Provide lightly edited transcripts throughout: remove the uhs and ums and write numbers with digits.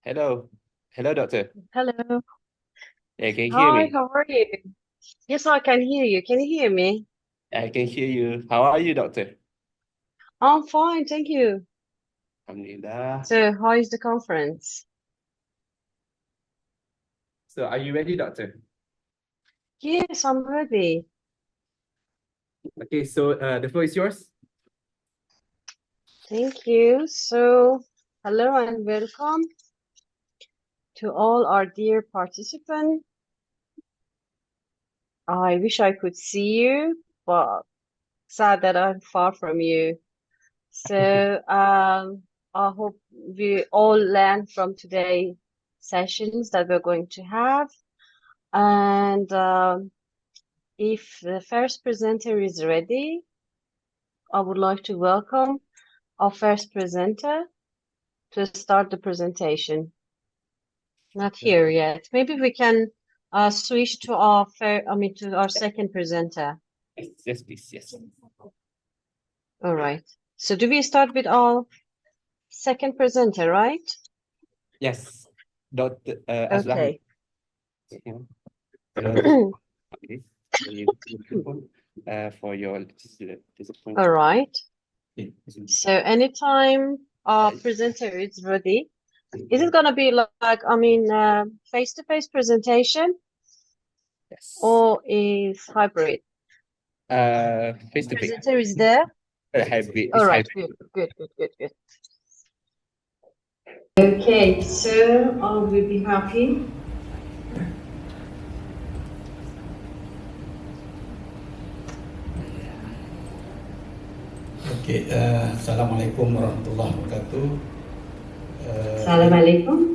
Hello. Hello, doctor. Hello. Yeah, can you hear Hi, me? how are you? Yes, I can hear you. Can you hear me? I can hear you. How are you, doctor? I'm fine, thank you. Alhamdulillah. So, how is the conference? So, are you ready, doctor? Yes, I'm ready. Okay, so the floor is yours. Thank you. So, hello and welcome to all our dear participants. I wish I could see you, but sad that I'm far from you. So, I hope we all learn from today's sessions that we're going to have. And if the first presenter is ready, I would like to welcome our first presenter to start the presentation. Not here yet. Maybe we can switch to our to our second presenter. Yes, please. Yes. All right. So do we start with our second presenter, right? Yes. Doctor Okay. Okay. For your disappointment. All right. So anytime our presenter is ready, is it gonna be like face-to-face presentation? Yes. Or is hybrid? Face to face. Presenter is there? Hybrid. All right, good. Okay, so I will be happy. Okay, Assalamualaikum warahmatullahi wabarakatuh. Assalamualaikum.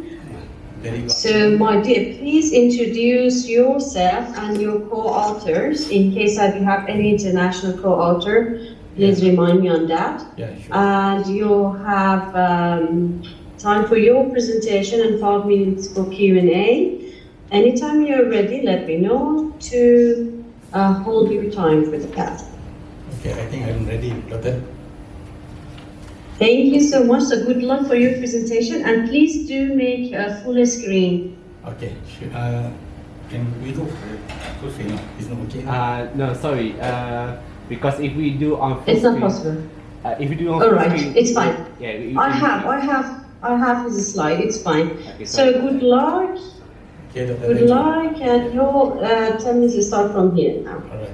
Very good. So, my dear, please introduce yourself and your co-authors. In case I do have any international co-author, please remind me on that. Yeah, sure. And you'll have time for your presentation and 5 minutes for Q&A. Anytime you're ready, let me know to hold your time for the class. Okay, I think I'm ready, Doctor. Thank you so much. So good luck for your presentation, and please do make a full screen. Okay, sure. Can we go full screen? It's not okay. No, sorry. Because if we do on full It's not screen, possible. if we do on All full right, screen, it's fine. Yeah. I have his slide. It's fine. Okay, so good luck. Okay, Doctor. Good luck, and your time is to start from here now. All right.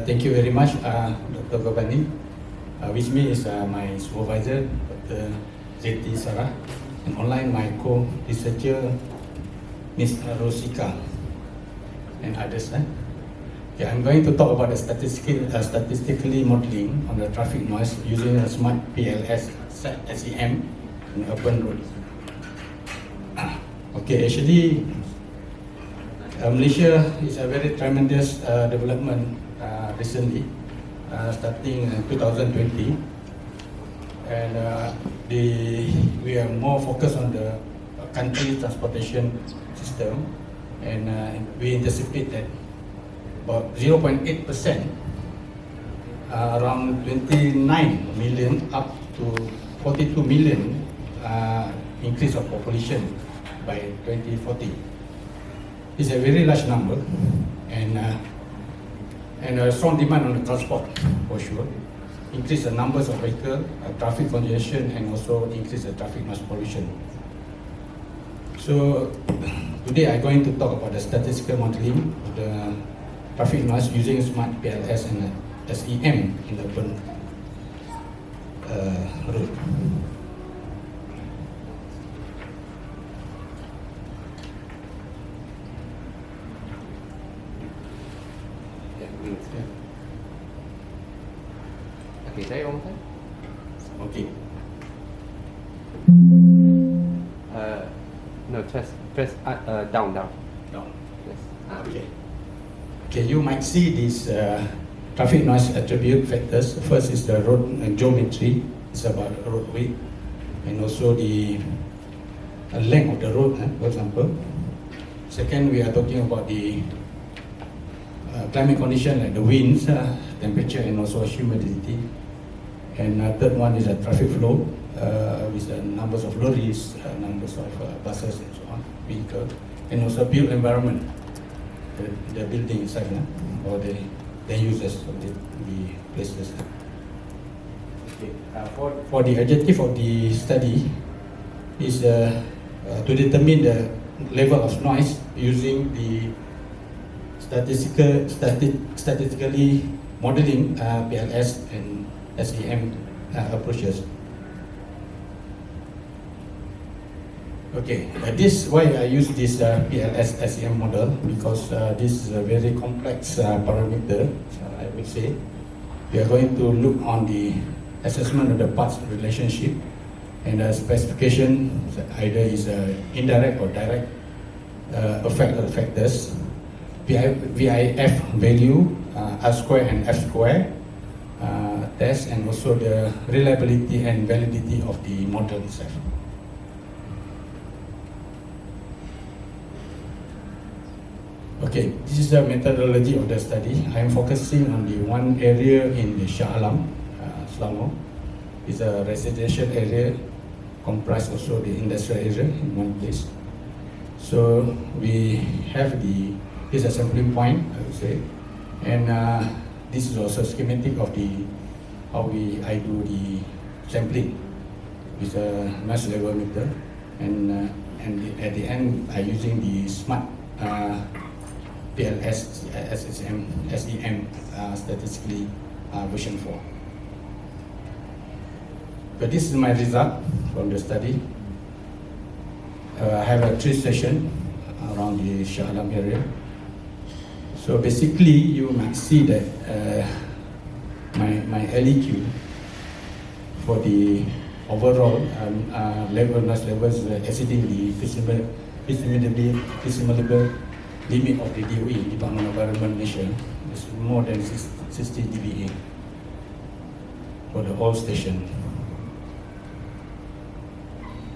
Thank you very much, Dr. Gopani. With me is my supervisor, Dr. Zeti Sarah, and online my co-researcher, Ms. Rosika, and others. Okay, I'm going to talk about the statistically modeling on the traffic noise using a smart PLS SEM in urban roads. Okay, actually, Malaysia is a very tremendous development recently, starting in 2020, and we are more focused on the country transportation system, and we anticipate that about 0.8%, around 29 million up to 42 million increase of population by 2040. It's a very large number, and a strong demand on the transport for sure. Increase the numbers of vehicles, traffic congestion, and also increase the traffic noise pollution. So today I'm going to talk about the statistical modeling of the traffic noise using smart PLS and SEM in the urban road. Okay, say one more time. Okay. No, press down. Now, Yes. okay. Okay, you might see these traffic noise attribute factors. First is the road geometry. It's about road width, and also the length of the road, for example. Second, we are talking about the climate condition like the winds, temperature, and also humidity. And third one is a traffic flow with the numbers of lorries, numbers of buses and so on, vehicle, and also built environment, the building itself, or the users of the places. Okay. For the objective of the study is to determine the level of noise using the statistically modeling PLS and SEM approaches. Okay, this why I use this PLS SEM model, because this is a very complex parameter. I would say we are going to look on the assessment of the parts relationship, and the specification either is indirect or direct effect of factors, VIF value, R square and F square test, and also the reliability and validity of the model itself. Okay, this is the methodology of the study. I am focusing on the one area in the Shah Alam, Selangor. It's a residential area, comprised also the industrial area in one place. So we have this is a sampling point, I would say, and this is also schematic of the how I do the sampling with a noise level meter, and at the end I using the smart PLS SEM statistically version 4. But this is my result from the study. I have a 3 session around the Shah Alam area. So basically, you might see that my LEQ for the overall noise levels exceeding the feasible limit of the DOE, Department of Environment Malaysia, is more than 60 dBA for the whole station.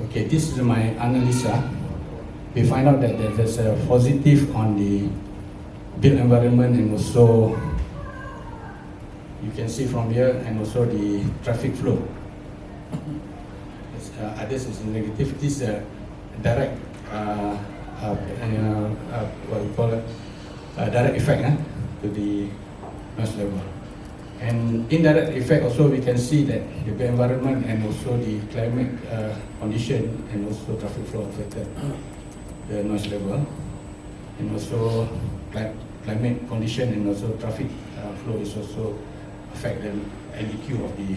Okay, this is my analysis. We find out that there's a positive on the built environment, and also you can see from here, and also the traffic flow. Others is negative. This is a direct what we call it, direct effect to the noise level. And indirect effect also, we can see that the environment and also the climate condition and also traffic flow affected the noise level, and also climate condition and also traffic flow is also affect the LEQ of the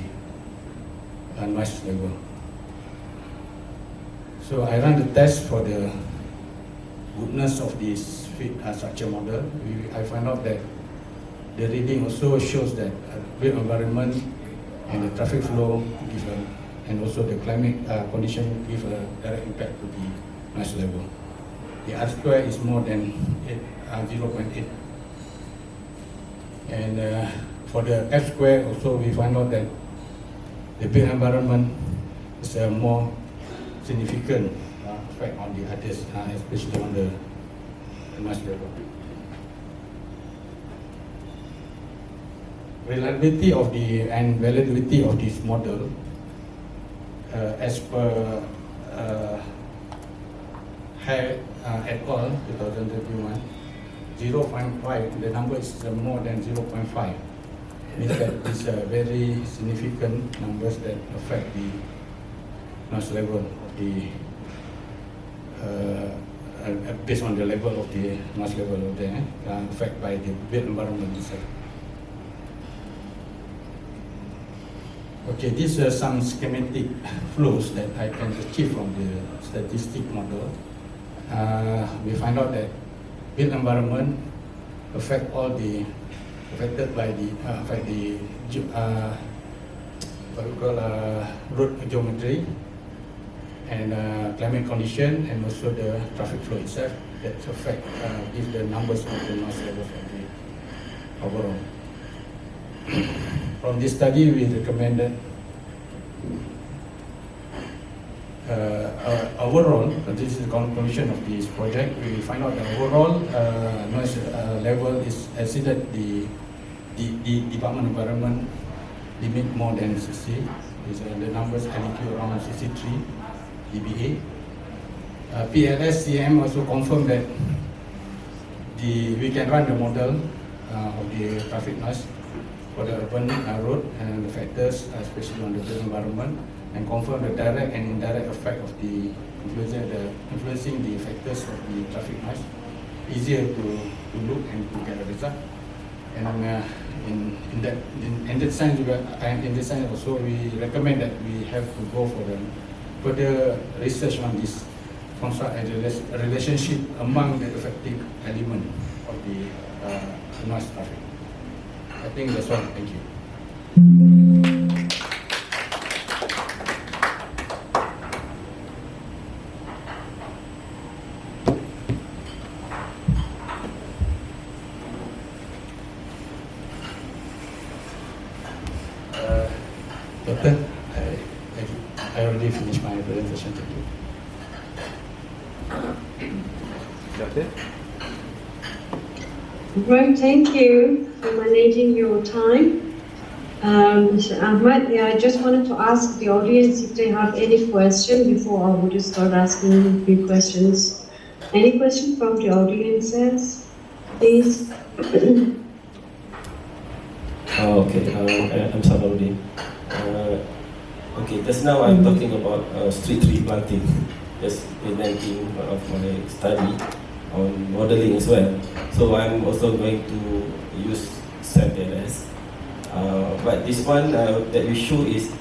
noise level. So I ran the test for the goodness of this structure model. I find out that the reading also shows that built environment and the traffic flow give and also the climate condition give a direct impact to the noise level. The R square is more than 0.8. And for the F square also, we find out that the built environment is a more significant effect on the others, especially on the noise level. Reliability of and validity of this model, as per et al. 2021, 0.5. The number is more than 0.5. Means that it's a very significant numbers that affect the noise level of the based on the level of the noise level of the affect by the built environment itself. Okay, these are some schematic flows that I can achieve from the statistic model. We find out that built environment affected by the what we call road geometry and climate condition, and also the traffic flow itself that affect give the numbers of the noise level for the overall. From this study, we recommended overall, this is the conclusion of this project, we find out that overall noise level is exceeded the Department of Environment limit more than 60. The numbers LEQ around 63 dBA. PLS-CM also confirmed that we can run the model of the traffic noise for the urban road and the factors, especially on the built environment, and confirm the direct and indirect effect of the influencing the factors of the traffic noise. Easier to look and to get a result. And in that sense also we recommend that we have to go for the further research on this, construct a relationship among the affected element of the noise traffic. I think that's all. Thank you. Doctor, I already finished my presentation. Thank you. Doctor? Right, thank you for managing your time. Mr. Ahmad, I just wanted to ask the audience if they have any question before I would start asking a few questions. Any question from the audiences, please? Okay, I'm Savoy. Okay, just now I'm talking about street tree planting, just presenting one of my study on modeling as well. So I'm also going to use SAP-LS. But this one that you show is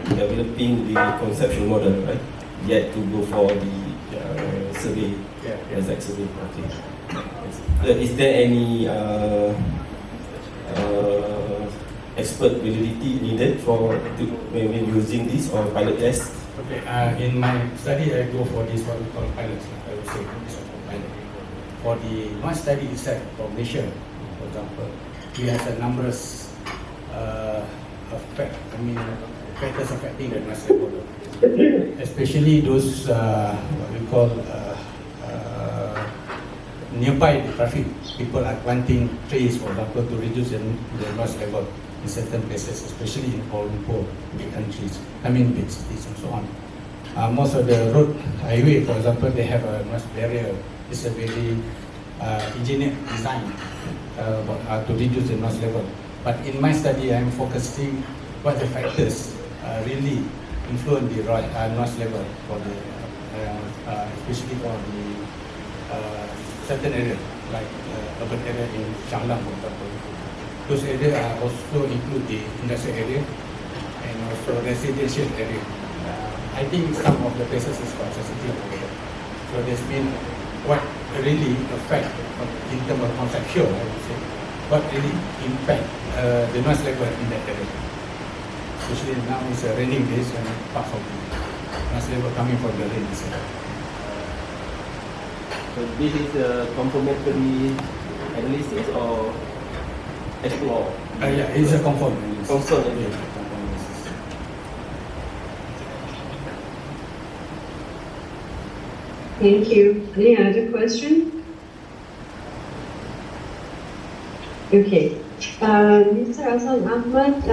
developing the conceptual model, right? Yet to go for the survey, exact survey. Okay. Is there any expert validity needed for when using this or pilot test? Okay, in my study I go for this what we call pilots. I would say this is for pilot. For the one study itself, for Malaysia, for example, we have a numerous factors affecting the noise level, especially those what we call nearby the traffic. People are planting trees, for example, to reduce the noise level in certain places, especially in Kuala Lumpur, big countries, big cities and so on. Most of the road highway, for example, they have a noise barrier. It's a very engineered design to reduce the noise level. But in my study, I'm focusing what the factors really influence the noise level for the, especially for the certain area, like urban area in Shanglang, for example. Those areas also include the industrial area and also residential area. I think some of the places is quite sensitive over there. So there's been what really affect in terms of conceptual, I would say, what really impact the noise level in that area. Especially now it's a raining days and parts of the noise level coming from the rain itself. So this is a complementary analysis or explore? Yeah, it's a conform analysis. Conform analysis. Thank you. Any other question? Okay. Mr. Hasan Ahmad,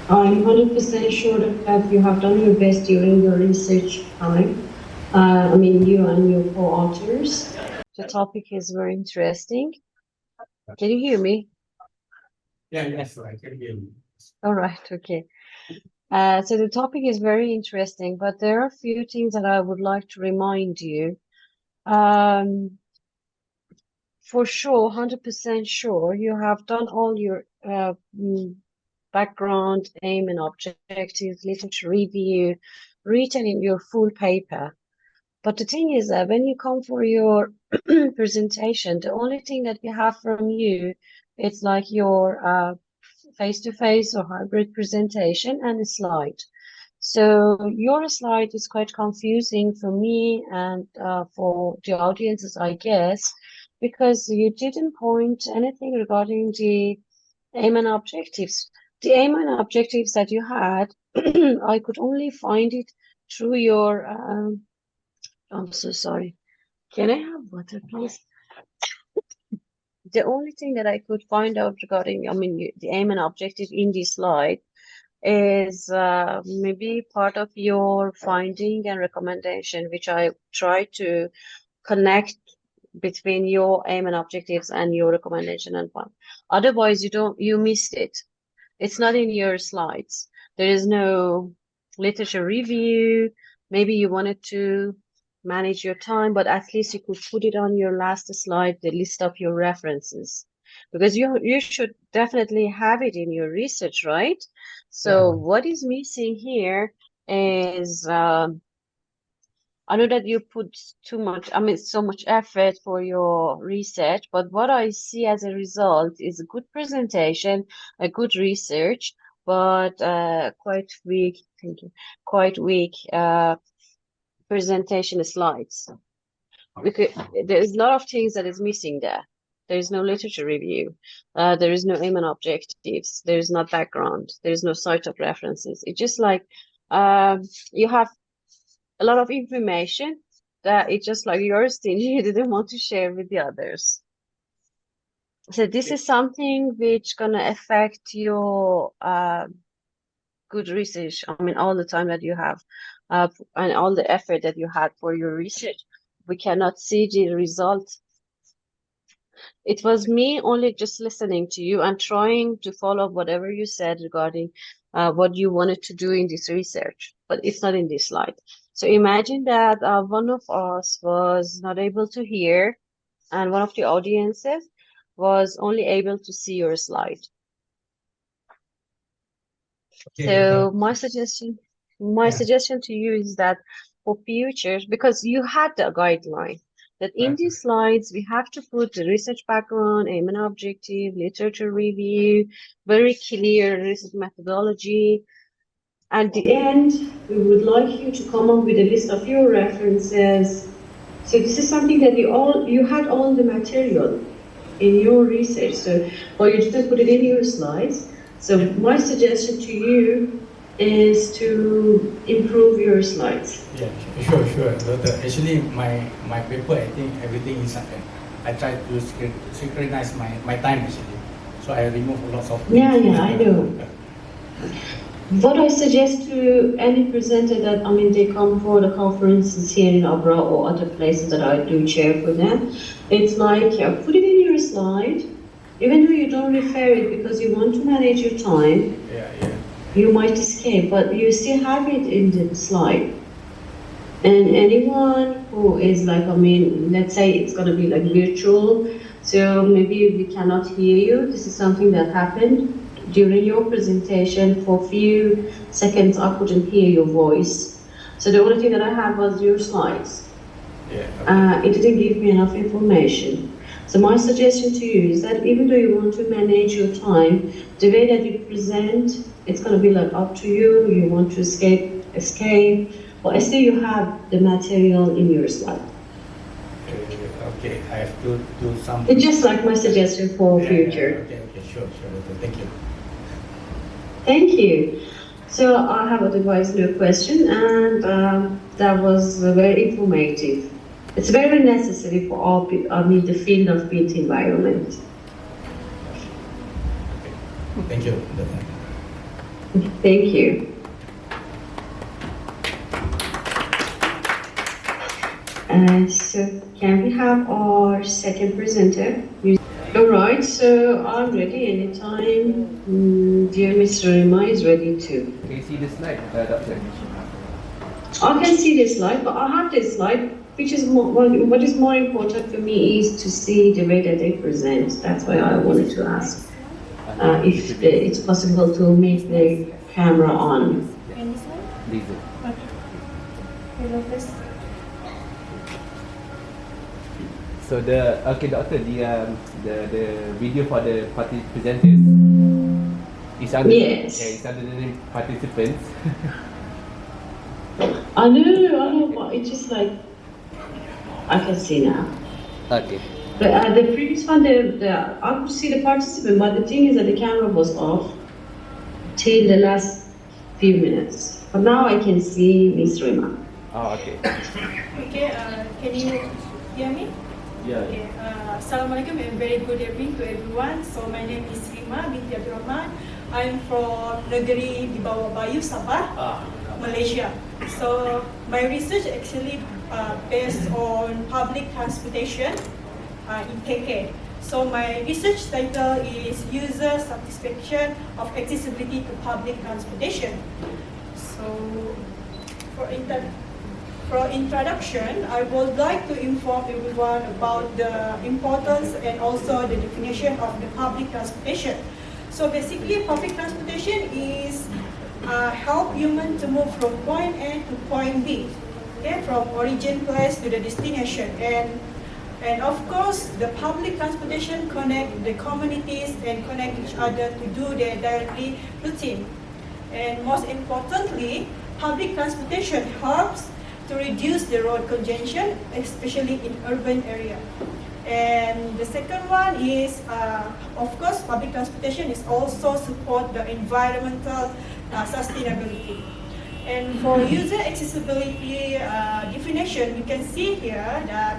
I'm 100% sure that you have done your best during your research time. You and your co-authors. The topic is very interesting. Can you hear me? Yes, I can hear you. All right, okay. So the topic is very interesting, but there are a few things that I would like to remind you. For sure, 100% sure, you have done all your background, aim and objectives, literature review, written in your full paper. But the thing is that when you come for your presentation, the only thing that we have from you, it's like your face-to-face or hybrid presentation and a slide. So your slide is quite confusing for me and for the audiences, I guess, because you didn't point anything regarding the aim and objectives. The aim and objectives that you had, I could only find it through your, I'm so sorry. Can I have water, please? the only thing that I could find out regarding, I mean, the aim and objective in this slide is maybe part of your finding and recommendation, which I try to connect between your aim and objectives and your recommendation and one. Otherwise, you missed it. It's not in your slides. There is no literature review. Maybe you wanted to manage your time, but at least you could put it on your last slide, the list of your references, because you should definitely have it in your research, right? So what is missing here is I know that you put too much, I mean, so much effort for your research, but what I see as a result is a good presentation, a good research, but quite weak, thank you, quite weak presentation slides. Because there's a lot of things that is missing there. There is no literature review. There is no aim and objectives. There is no background. There is no site of references. It's just like you have a lot of information that it's just like yours thing you didn't want to share with the others. So this is something which gonna affect your good research. I mean, all the time that you have and all the effort that you had for your research. We cannot see the result. It was me only just listening to you and trying to follow whatever you said regarding what you wanted to do in this research, but it's not in this slide. So imagine that one of us was not able to hear and one of the audiences was only able to see your slide. Okay, So my suggestion to you is that for future, because you had the guideline that in these slides we have to put the research background, aim and objective, literature review, very clear research methodology. At the end, we would like you to come up with a list of your references. So this is something that you had all the material in your research, so or you didn't put it in your slides. So my suggestion to you is to improve your slides. Yeah, sure. Doctor, actually, my paper, I think everything is I try to synchronize my time actually. So I remove lots of things. Yeah, I know. What I suggest to any presenter that, I mean, they come for the conferences here in Abra or other places that I do chair for them, it's like, put it in your slide, even though you don't refer it because you want to manage your time. Yeah. You might escape, but you still have it in the slide. And anyone who is like, I mean, let's say it's going to be like virtual, so maybe we cannot hear you. This is something that happened during your presentation. For a few seconds, I couldn't hear your voice. So the only thing that I had was your slides. Yeah. Okay. It didn't give me enough information. So my suggestion to you is that even though you want to manage your time, the way that you present, it's going to be like up to you. You want to escape, but still you have the material in your slide. Okay, I have to do some. It's just like my suggestion for future. Okay, sure. Thank you. Thank you. So I have otherwise no question, and that was very informative. It's very necessary for all, the field of built environment. Okay. Thank you. Thank you. So can we have our second presenter? All right, so I'm ready anytime. Dear Mr. Rima is ready too. Can you see the slide, Doctor? I can see this slide, but I have this slide, which is what is more important for me is to see the way that they present. That's why I wanted to ask if it's possible to make the camera on. So Doctor, the video for the presenters is under it's under the name participants. I know, but it's just like I can see now. Okay. But the previous one, I could see the participant, but the thing is that the camera was off till the last few minutes. But now I can see Ms. Rima. Oh, okay. Okay, can you hear me? Yeah. Okay. Assalamualaikum and very good evening to everyone. So my name is Rima binti Abdul Rahman. I'm from negeri di bawah Bayu, Sabah, Malaysia. So my research actually based on public transportation in KK. So my research title is User Satisfaction of Accessibility to Public Transportation. So for introduction, I would like to inform everyone about the importance and also the definition of the public transportation. So basically, public transportation is help humans to move from point A to point B, okay, from origin place to the destination. And of course, the public transportation connect the communities and connect each other to do their daily routine. And most importantly, public transportation helps to reduce the road congestion, especially in urban area. And the second one is, of course, public transportation is also support the environmental sustainability. And for user accessibility definition, you can see here that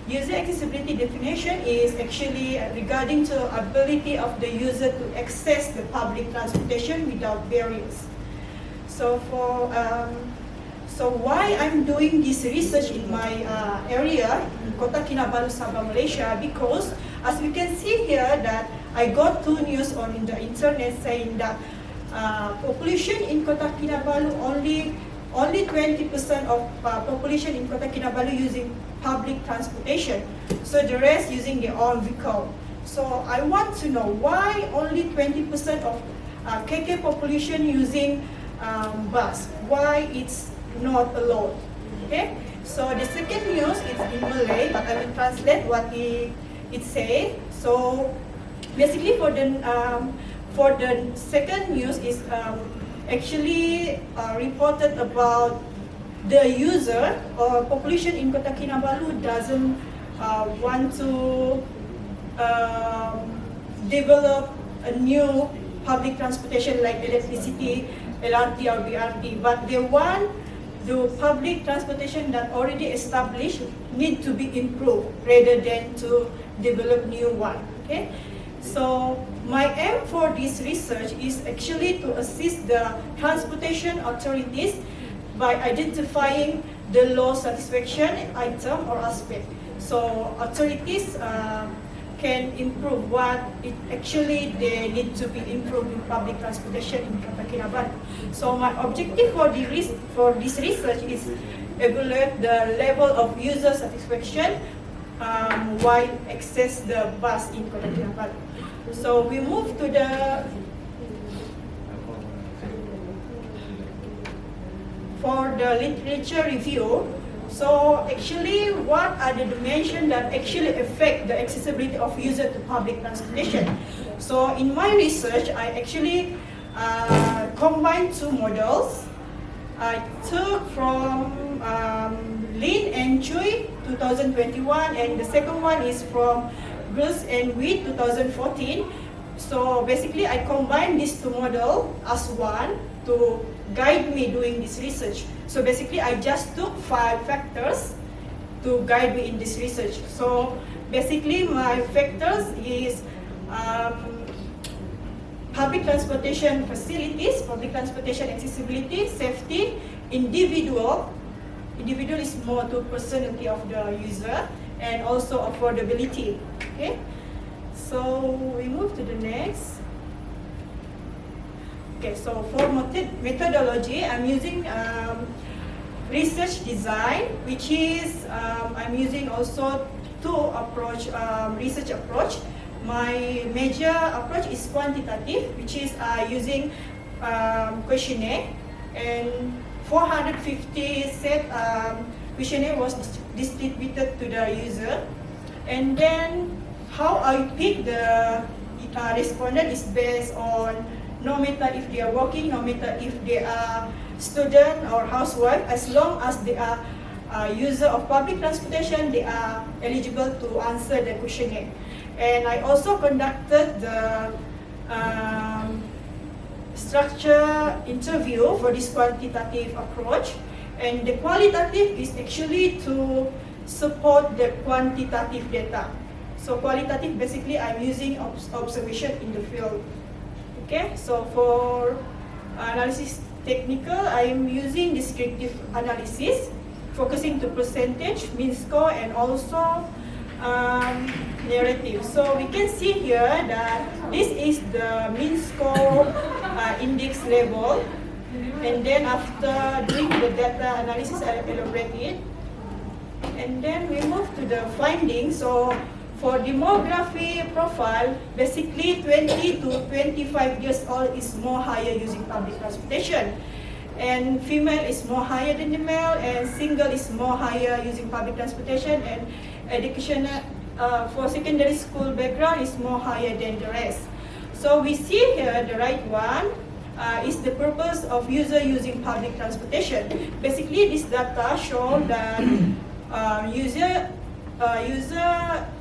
user accessibility definition is actually regarding to ability of the user to access the public transportation without barriers. So so why I'm doing this research in my area, Kota Kinabalu, Sabah, Malaysia, because as we can see here that I got 2 news on the internet saying that population in Kota Kinabalu only 20% of population in Kota Kinabalu using public transportation. So the rest using their own vehicle. So I want to know why only 20% of KK population using bus. Why it's not allowed. Okay. So the second news is in Malay, but I will translate what it say. So basically for the second news is actually reported about the user or population in Kota Kinabalu doesn't want to develop a new public transportation like electricity, LRT or BRT, but they want the public transportation that already established need to be improved rather than to develop new one. Okay. So my aim for this research is actually to assist the transportation authorities by identifying the low satisfaction item or aspect. So authorities can improve what it actually they need to be improved in public transportation in Kota Kinabalu. So my objective for this research is evaluate the level of user satisfaction while access the bus in Kota Kinabalu. So we move to the literature review. So actually, what are the dimensions that actually affect the accessibility of user to public transportation? So in my research, I actually combined 2 models. I took from Lin and Chui 2021, and the second one is from Bruce and Wheat 2014. So basically, I combined these 2 models as one to guide me doing this research. So basically, I just took 5 factors to guide me in this research. So basically, my factors is public transportation facilities, public transportation accessibility, safety, individual is more to personality of the user, and also affordability. Okay, so we move to the next. Okay, so for methodology, I'm using research design, which is I'm using also 2 research approach. My major approach is quantitative, which is using questionnaire, and 450 set questionnaire was distributed to the user. And then how I pick the respondent is based on no matter if they are working, no matter if they are student or housewife, as long as they are user of public transportation, they are eligible to answer the questionnaire. And I also conducted the structure interview for this quantitative approach. And the qualitative is actually to support the quantitative data. So qualitative, basically I'm using observation in the field. Okay, so for analysis technical, I'm using descriptive analysis, focusing to percentage, mean score, and also narrative. So we can see here that this is the mean score index level, and then after doing the data analysis, I elaborate it. And then we move to the findings. So for demography profile, basically 20 to 25 years old is more higher using public transportation. And female is more higher than the male, and single is more higher using public transportation, and education for secondary school background is more higher than the rest. So we see here the right one is the purpose of user using public transportation. Basically this data show that user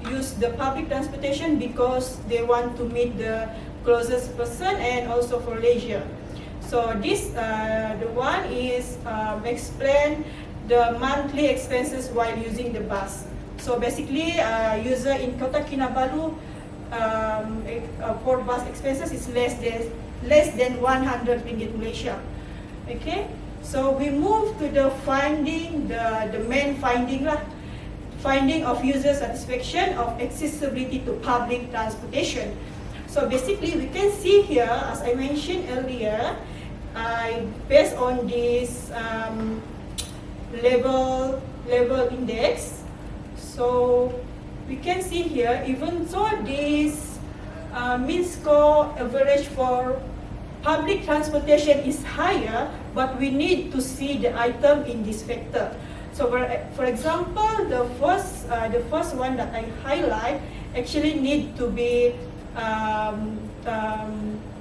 use the public transportation because they want to meet the closest person and also for leisure. So this the one is explain the monthly expenses while using the bus. So basically user in Kota Kinabalu for bus expenses is less than 100 ringgit Malaysia. Okay, so we move to the finding, the main finding lah. Finding of user satisfaction of accessibility to public transportation. So basically we can see here, as I mentioned earlier, based on this level index, so we can see here, even though this mean score average for public transportation is higher, but we need to see the item in this factor. So for example, the first one that I highlight actually need to be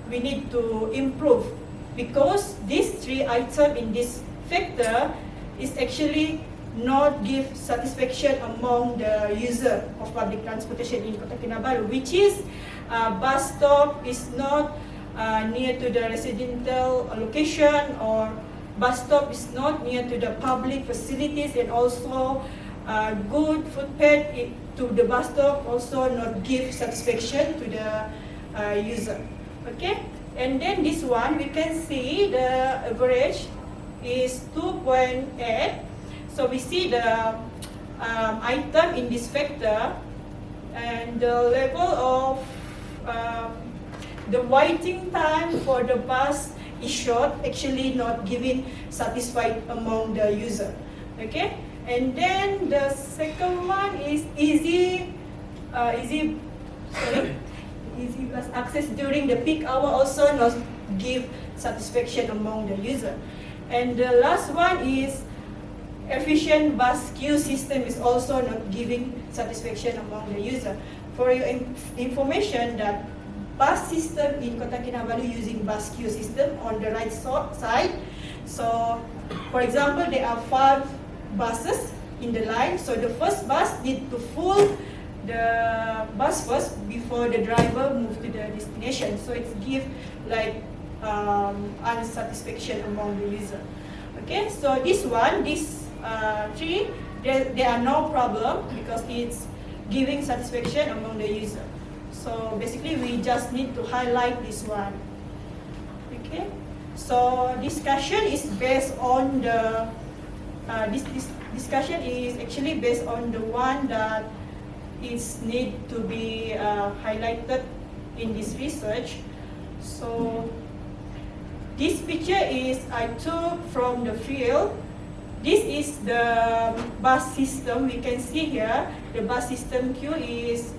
we need to improve, because these three items in this factor is actually not give satisfaction among the user of public transportation in Kota Kinabalu, which is bus stop is not near to the residential location, or bus stop is not near to the public facilities, and also good footpath to the bus stop also not give satisfaction to the user. Okay, and then this one we can see the average is 2.8. So we see the item in this factor, and the level of the waiting time for the bus is short, actually not giving satisfied among the user. Okay, and then the second one is easy bus access during the peak hour, also not give satisfaction among the user. And the last one is efficient bus queue system is also not giving satisfaction among the user. For your information, that bus system in Kota Kinabalu using bus queue system on the right side. So for example, there are 5 buses in the line, so the first bus need to full the bus first before the driver move to the destination. So it give like unsatisfaction among the user. Okay, so this one, this 3, there are no problem because it's giving satisfaction among the user. So basically we just need to highlight this one. Okay, so discussion is based on the this discussion is actually based on the one that is need to be highlighted in this research. So this picture is I took from the field. This is the bus system. We can see here the bus system queue is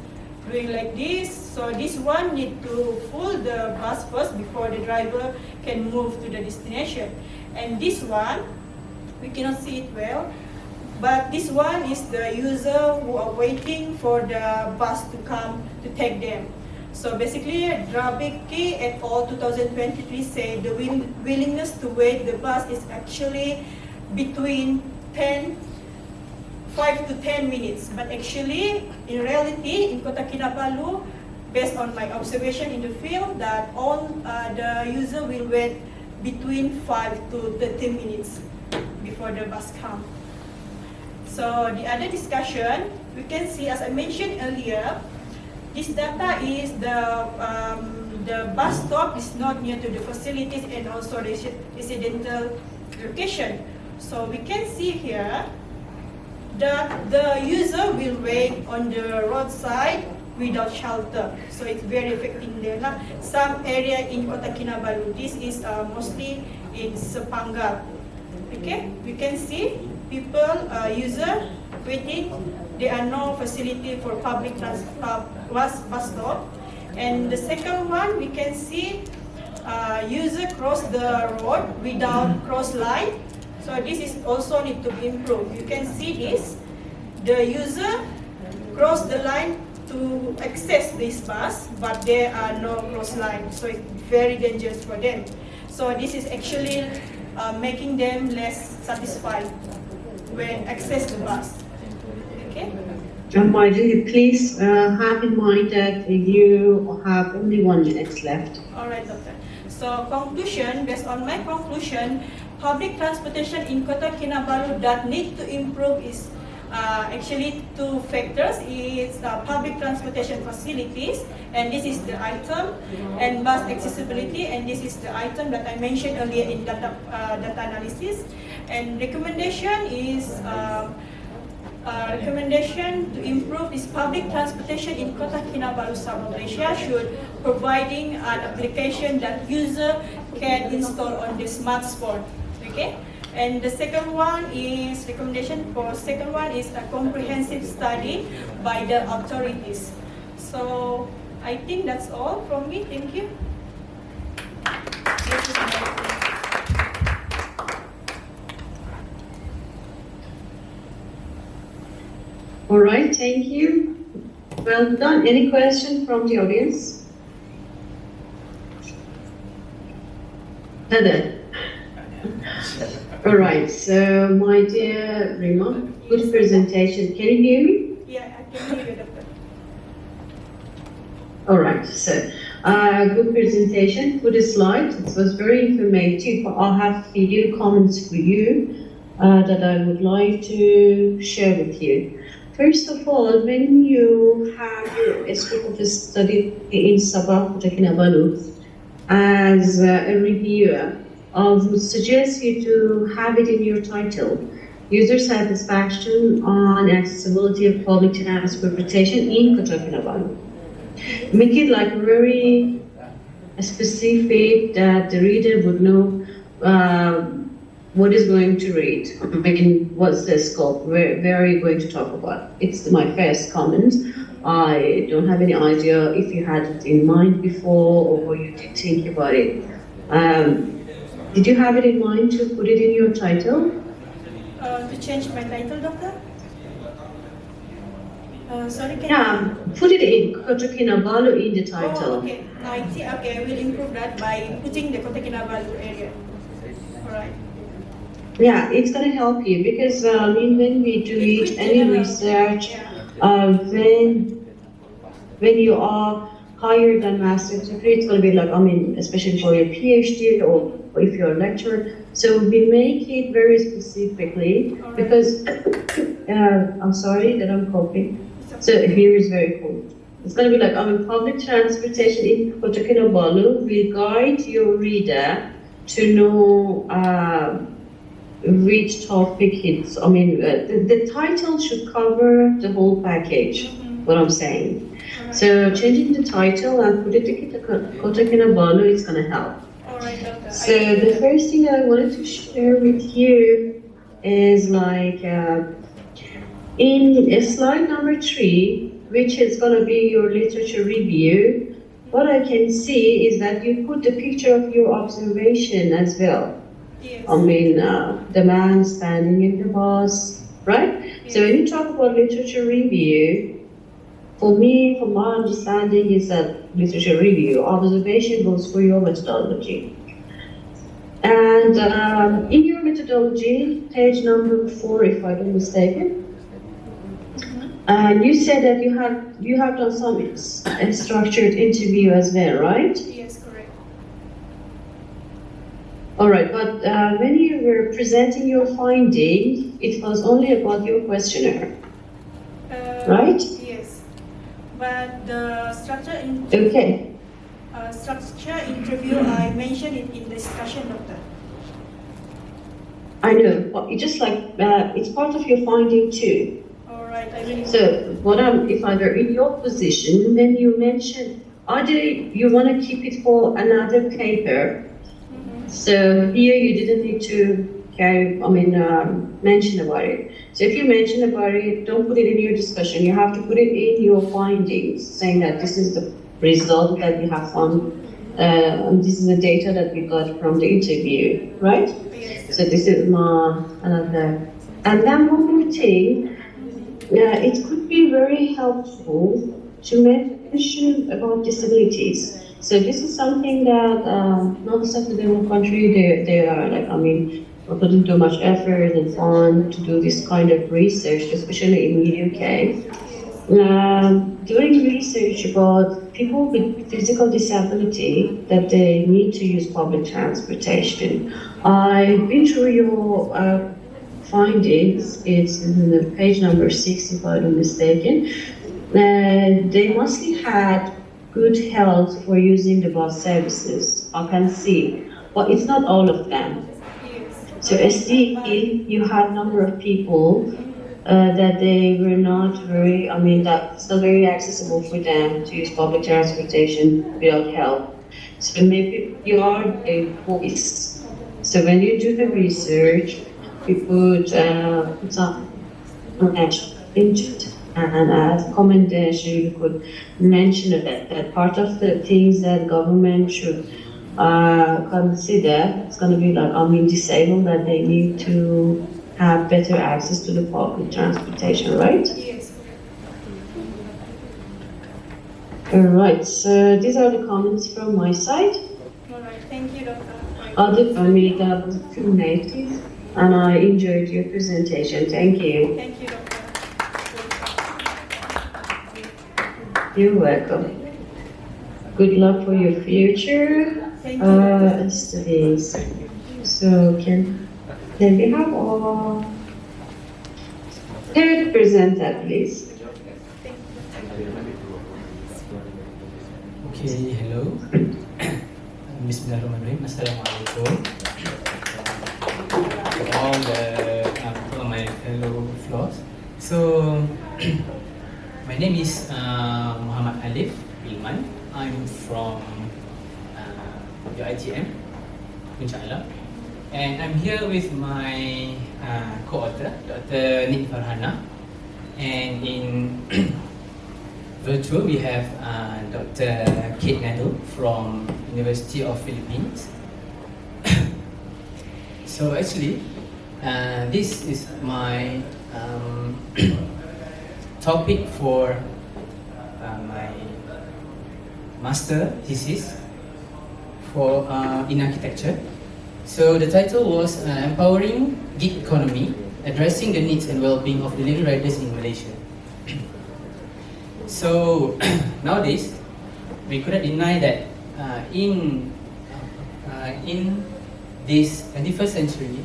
doing like this. So this one need to full the bus first before the driver can move to the destination. And this one, we cannot see it well, but this one is the user who are waiting for the bus to come to take them. So basically, Drabicki et al. 2023 say the willingness to wait the bus is actually between 5 to 10 minutes. But actually, in reality, in Kota Kinabalu, based on my observation in the field, that all the user will wait between 5 to 30 minutes before the bus comes. So the other discussion, we can see, as I mentioned earlier, this data is the bus stop is not near to the facilities and also residential location. So we can see here that the user will wait on the roadside without shelter. So it's very affecting them. Some area in Kota Kinabalu, this is mostly in Sepanggar. Okay, we can see people, user waiting. There are no facility for public transport, bus stop. And the second one, we can see user cross the road without cross line. So this is also need to be improved. You can see this. The user cross the line to access this bus, but there are no cross line. So it's very dangerous for them. So this is actually making them less satisfied when access the bus. Okay. Marjorie, please have in mind that you have only 1 minute left. All right, doctor. So conclusion, based on my conclusion, public transportation in Kota Kinabalu that need to improve is actually 2 factors. It's public transportation facilities, and this is the item, and bus accessibility, and this is the item that I mentioned earlier in data analysis. And recommendation is recommendation to improve this public transportation in Kota Kinabalu, Sabah, Malaysia should providing an application that user can install on the smartphone. Okay, and the second one is recommendation for second one is a comprehensive study by the authorities. So I think that's all from me. Thank you. All right, thank you. Well done. Any question from the audience? Heather. All right, so my dear Rima, good presentation. Can you hear me? Yeah, I can hear you, doctor. All right, so good presentation, good slides. It was very informative. I have few comments for you that I would like to share with you. First of all, when you have your scope of study in Sabah, Kota Kinabalu, as a reviewer, I would suggest you to have it in your title, user satisfaction on accessibility of public transportation in Kota Kinabalu. Make it like very specific that the reader would know what is going to read. I mean, what's the scope? Where are you going to talk about? It's my first comment. I don't have any idea if you had it in mind before or you did think about it. Did you have it in mind to put it in your title? To change my title, doctor? Sorry, can Yeah, put it in Kota Kinabalu in the title. Oh, okay. I see. Okay, I will improve that by putting the Kota Kinabalu area. All right. Yeah, it's going to help you because when we do it, any research, when you are higher than master's degree, it's going to be like, I mean, especially for your PhD or if you're a lecturer. So we make it very specifically because, I'm sorry that I'm coughing. So here is very cool. It's going to be like, I mean, public transportation in Kota Kinabalu will guide your reader to know which topic it's, I mean, the title should cover the whole package, what I'm saying. So changing the title and put it to Kota Kinabalu, it's going to help. All right, doctor. So the first thing that I wanted to share with you is like, in slide number 3, which is going to be your literature review, what I can see is that you put the picture of your observation as well. Yes. I mean, the man standing in the bus, right? Yes. So when you talk about literature review, for me, from my understanding, is that literature review, observation goes for your methodology. And in your methodology, page number 4, if I'm not mistaken, you said that you have done some structured interview as well, right? Yes, correct. All right, but when you were presenting your finding, it was only about your questionnaire, right? Yes, but the structure interview, I mentioned it in the discussion, Doctor. I know, but it's just like it's part of your finding too. All right, I will. So, if I were in your position, then you mentioned either you want to keep it for another paper. So here you didn't need to mention about it. So if you mention about it, don't put it in your discussion. You have to put it in your findings, saying that this is the result that we have found. This is the data that we got from the interview, right? Yes. So this is another. And then one more thing, it could be very helpful to mention about disabilities. So this is something that most of the developed country, they are like, putting too much effort and fun to do this kind of research, especially in the UK. Doing research about people with physical disability that they need to use public transportation. I've been through your findings. It's in the page number 6, if I'm not mistaken. They mostly had good health for using the bus services, I can see, but it's not all of them. So SD, you had a number of people that they were not very, that's not very accessible for them to use public transportation without help. So maybe you are a voice. So when you do the research, you put some into it. And as a commendation, you could mention that part of the things that government should consider, it's going to be like, disabled, that they need to have better access to the public transportation, right? Yes. All right, so these are the comments from my side. All right, thank you, Doctor. That was informative, and I enjoyed your presentation. Thank you. Thank you, Doctor. You're welcome. Good luck for your future studies. So can we have our third presenter, please? Okay, hello. Bismillahirrahmanirrahim. Assalamualaikum. All my fellow floors. So, my name is Muhammad Alif Ilman. I'm from UiTM, inshallah. And I'm here with my co-author, Dr. Nik Farhana. And in virtual, we have Dr. Kate Nado from University of Philippines. So actually, this is my topic for my master thesis for in architecture. So the title was Empowering Gig Economy, Addressing the Needs and Well-being of Delivery Riders in Malaysia. So nowadays, we couldn't deny that in this 21st century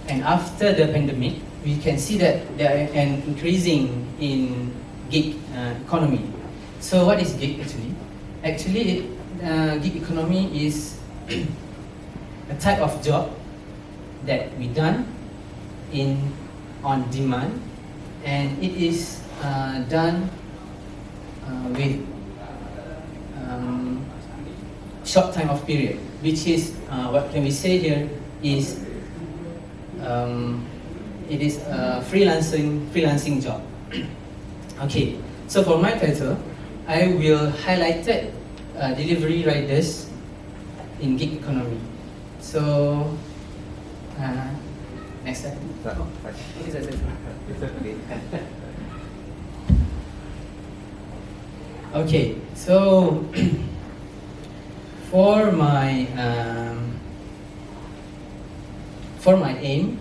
and after the pandemic, we can see that there is an increasing in gig economy. So what is gig actually? Actually, gig economy is a type of job that we done on demand, and it is done with short time of period, which is what can we say here is it is a freelancing job. Okay, so for my title, I will highlight delivery riders in gig economy. So next slide. Okay, so for my aim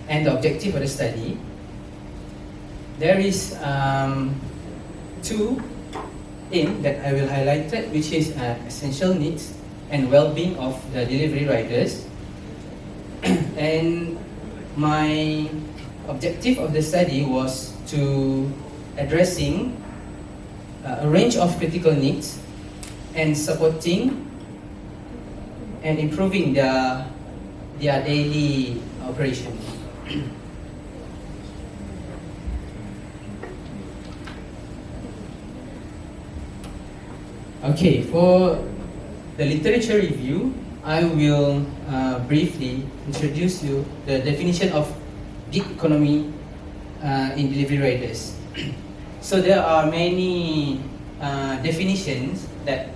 and the objective of the study, there is two aims that I will highlight, which is essential needs and well-being of the delivery riders, And my objective of the study was to addressing a range of critical needs and supporting and improving their daily operation. Okay, for the literature review, I will briefly introduce you the definition of gig economy in delivery riders. So there are many definitions that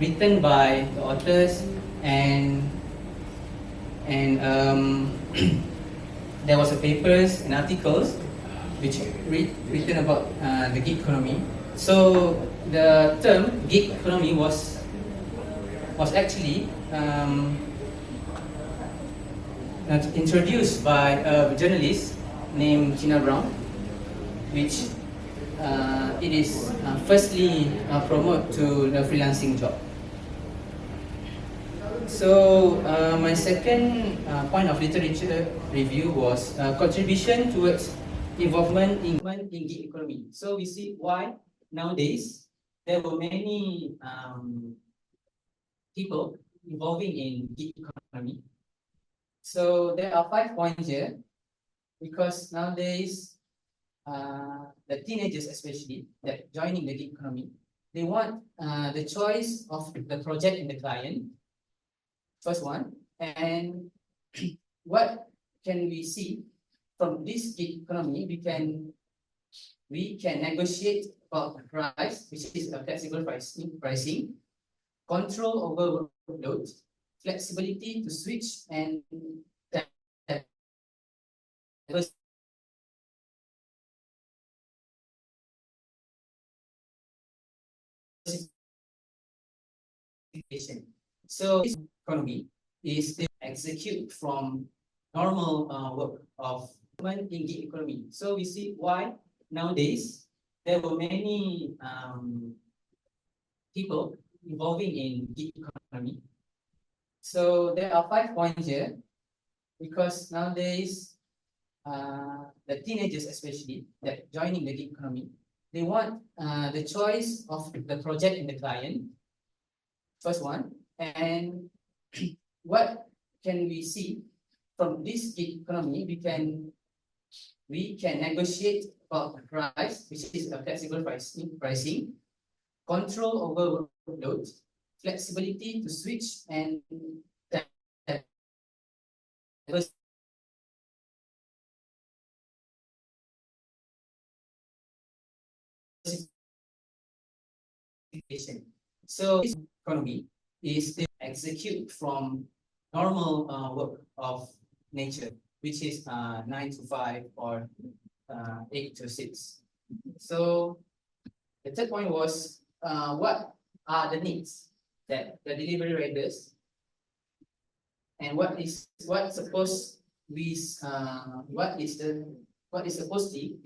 written by the authors, and there was a papers and articles which written about the gig economy. So the term gig economy was actually introduced by a journalist named Gina Brown, which it is firstly promote to the freelancing job. So my second point of literature review was contribution towards involvement in gig economy. So we see why nowadays there were many people involving in gig economy. So there are 5 points here, because nowadays the teenagers especially that joining the gig economy, they want the choice of the project and the client. First one, and what can we see from this gig economy? We can negotiate about the price, which is a flexible pricing, control over workload, flexibility to switch, and so this economy is to execute from normal work of in gig economy. So we see why nowadays there were many people involving in gig economy. So there are 5 points here, because nowadays the teenagers especially that joining the gig economy, they want the choice of the project and the client. First one, and what can we see from this gig economy? We can negotiate about the price, which is a flexible pricing, control over workload, flexibility to switch, and so this economy is to execute from normal work of nature, which is 9 to 5 or 8 to 6. So the third point was what are the needs that the delivery riders, and what is supposed to we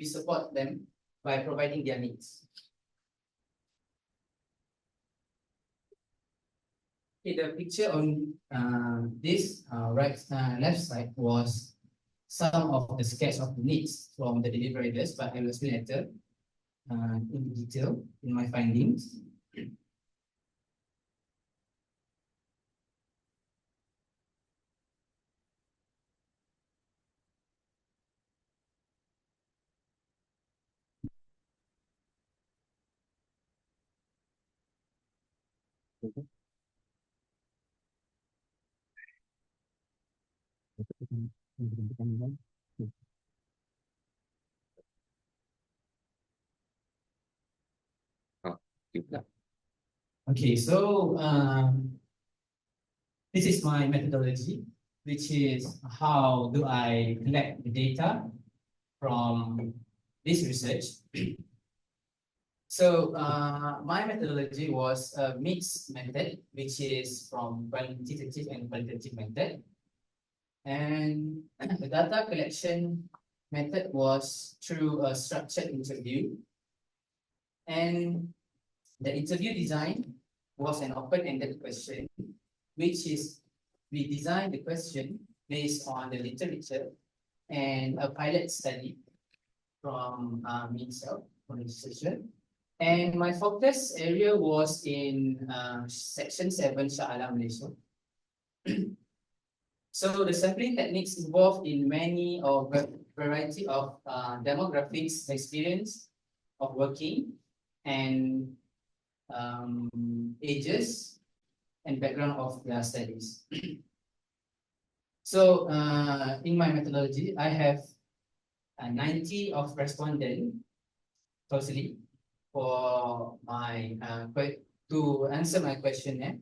support them by providing their needs. Okay, the picture on this left side was some of the sketch of the needs from the delivery riders, but I will explain later in detail in my findings. Okay, so this is my methodology, which is how do I collect the data from this research. So my methodology was a mixed method, which is from quantitative and qualitative method. And the data collection method was through a structured interview. And the interview design was an open-ended question, which is we designed the question based on the literature and a pilot study from me itself, from researcher. And my focus area was in section 7, Shah Alam, Malaysia. So the sampling techniques involved in many or variety of demographics, experience of working, and ages and background of their studies. So in my methodology, I have 90 of respondents totally for my to answer my questionnaire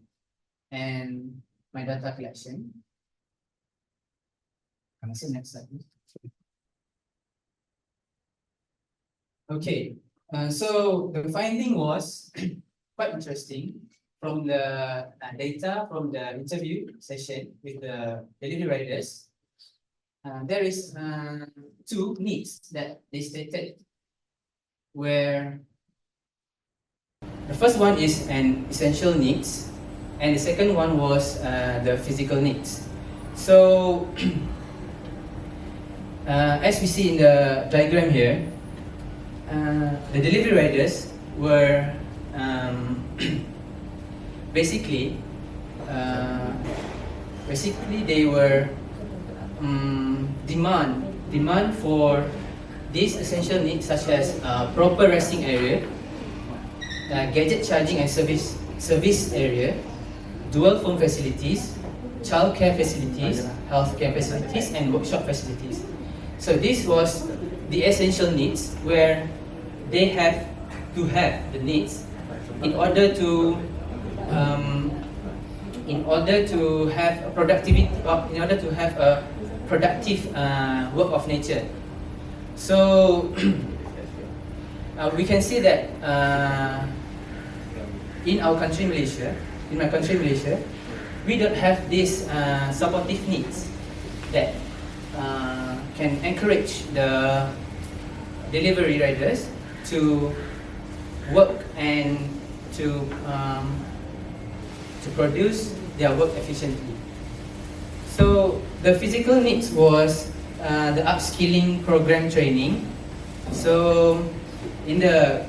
and my data collection. Can I see next slide, please? Okay, so the finding was quite interesting from the data from the interview session with the delivery riders. There is 2 needs that they stated, where the first one is an essential needs, and the second one was the physical needs. So as we see in the diagram here, the delivery riders were basically they were demand for these essential needs, such as proper resting area, gadget charging and service area, dual phone facilities, childcare facilities, healthcare facilities, and workshop facilities. So this was the essential needs, where they have to have the needs in order to have a productivity, in order to have a productive work of nature. So we can see that in our country, Malaysia, in my country, Malaysia, we don't have these supportive needs that can encourage the delivery riders to work and to produce their work efficiently. So the physical needs was the upskilling program training. So in the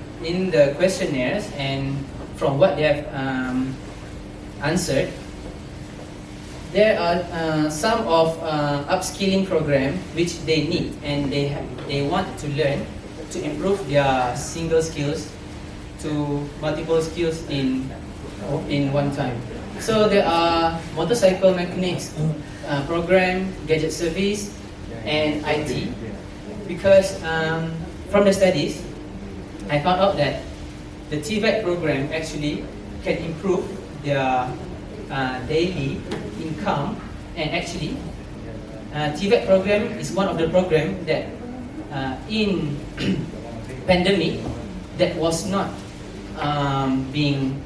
questionnaires and from what they have answered, there are some of upskilling program which they need and they want to learn to improve their single skills to multiple skills in one time. So there are motorcycle mechanics program, gadget service, and IT. Because from the studies, I found out that the TVET program actually can improve their daily income, and actually TVET program is one of the programs that in pandemic that was not being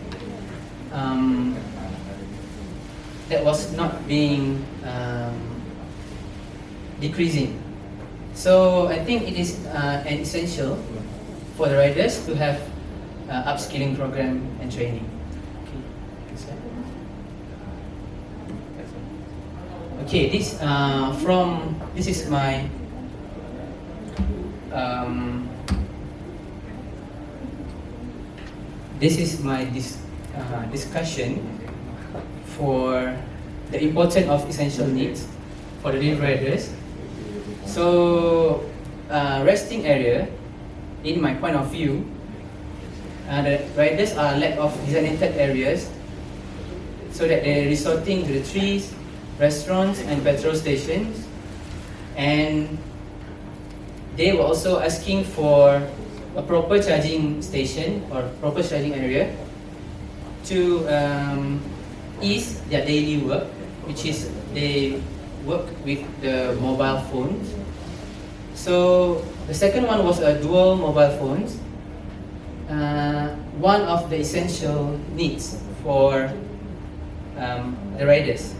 decreasing. So I think it is an essential for the riders to have upskilling program and training. Okay, this is my discussion for the importance of essential needs for the delivery riders. So resting area, in my point of view, the riders are lack of designated areas, so that they're resorting to the trees, restaurants, and petrol stations, and they were also asking for a proper charging station or proper charging area to ease their daily work, which is they work with the mobile phones. So the second one was a dual mobile phones. One of the essential needs for the riders,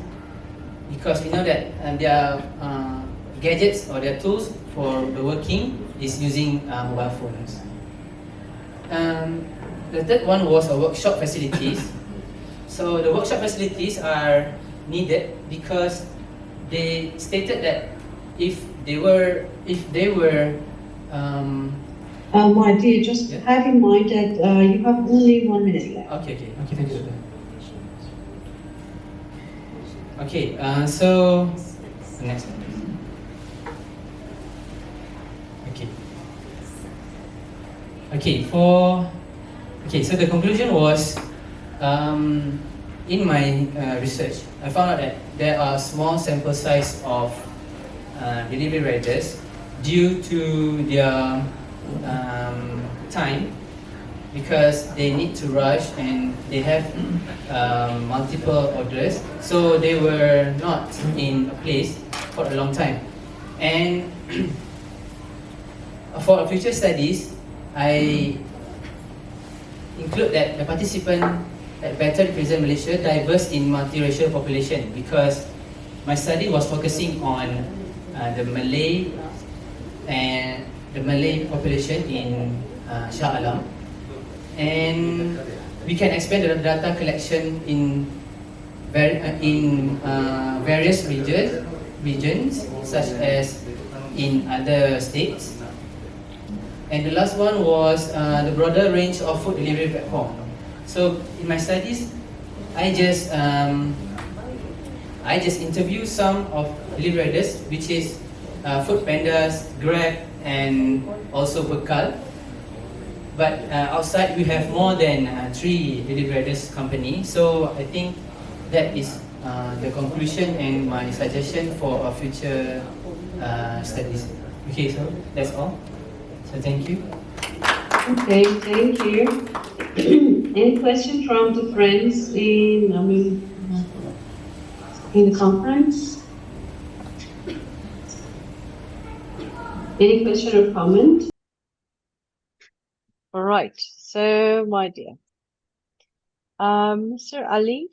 because we know that their gadgets or their tools for the working is using mobile phones. The third one was a workshop facilities. So the workshop facilities are needed because they stated that if they were my dear, just have in mind that you have only 1 minute left. okay, thank you. Okay, so next one. So the conclusion was, in my research, I found out that there are small sample size of delivery riders due to their time, because they need to rush and they have multiple orders, so they were not in a place for a long time. And for future studies, I include that the participant better represent Malaysia diverse in multiracial population, because my study was focusing on the Malay population in Shah Alam, and we can expand the data collection in various regions such as in other states. And the last one was the broader range of food delivery platform. So in my studies, I just interview some of delivery riders, which is food pandas, Grab, and also Bekal. But outside we have more than 3 delivery riders company. So I think that is the conclusion and my suggestion for our future studies. Okay, so that's all. So thank you. Okay, thank you. Any question from the friends in the conference? Any question or comment? All right. So, my dear, Mr. Ali,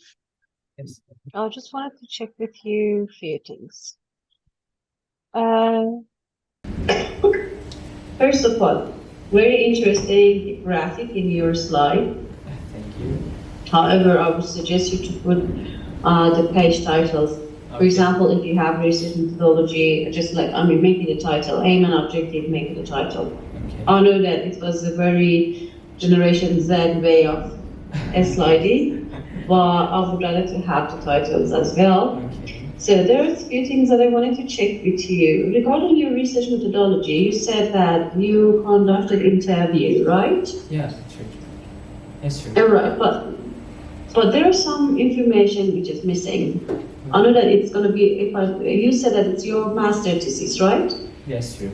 Yes. I just wanted to check with you a few things. First of all, very interesting graphic in your slide. Thank you. However, I would suggest you to put the page titles. For Okay. example, if you have research methodology, just like, make it a title, aim and objective, make it a title. Okay. I know that it was a very Generation Z way of sliding, but I would rather to have the titles as well. Okay. So there are a few things that I wanted to check with you. Regarding your research methodology, you said that you conducted interview, right? Yeah, true. That's true. All right, but there is some information which is missing. I know that it's going to be, you said that it's your master thesis, right? Yes, true.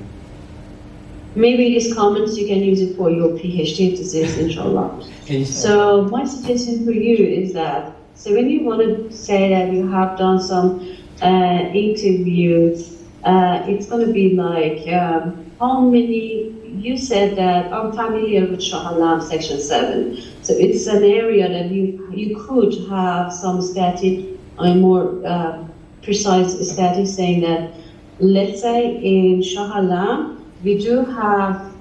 Maybe these comments you can use it for your PhD thesis, inshallah. So my suggestion for you is that, so when you want to say that you have done some interviews, it's going to be like, how many, you said that I'm familiar with Shah Alam section 7. So it's an area that you could have some static, more precise static saying that, let's say in Shah Alam, we do have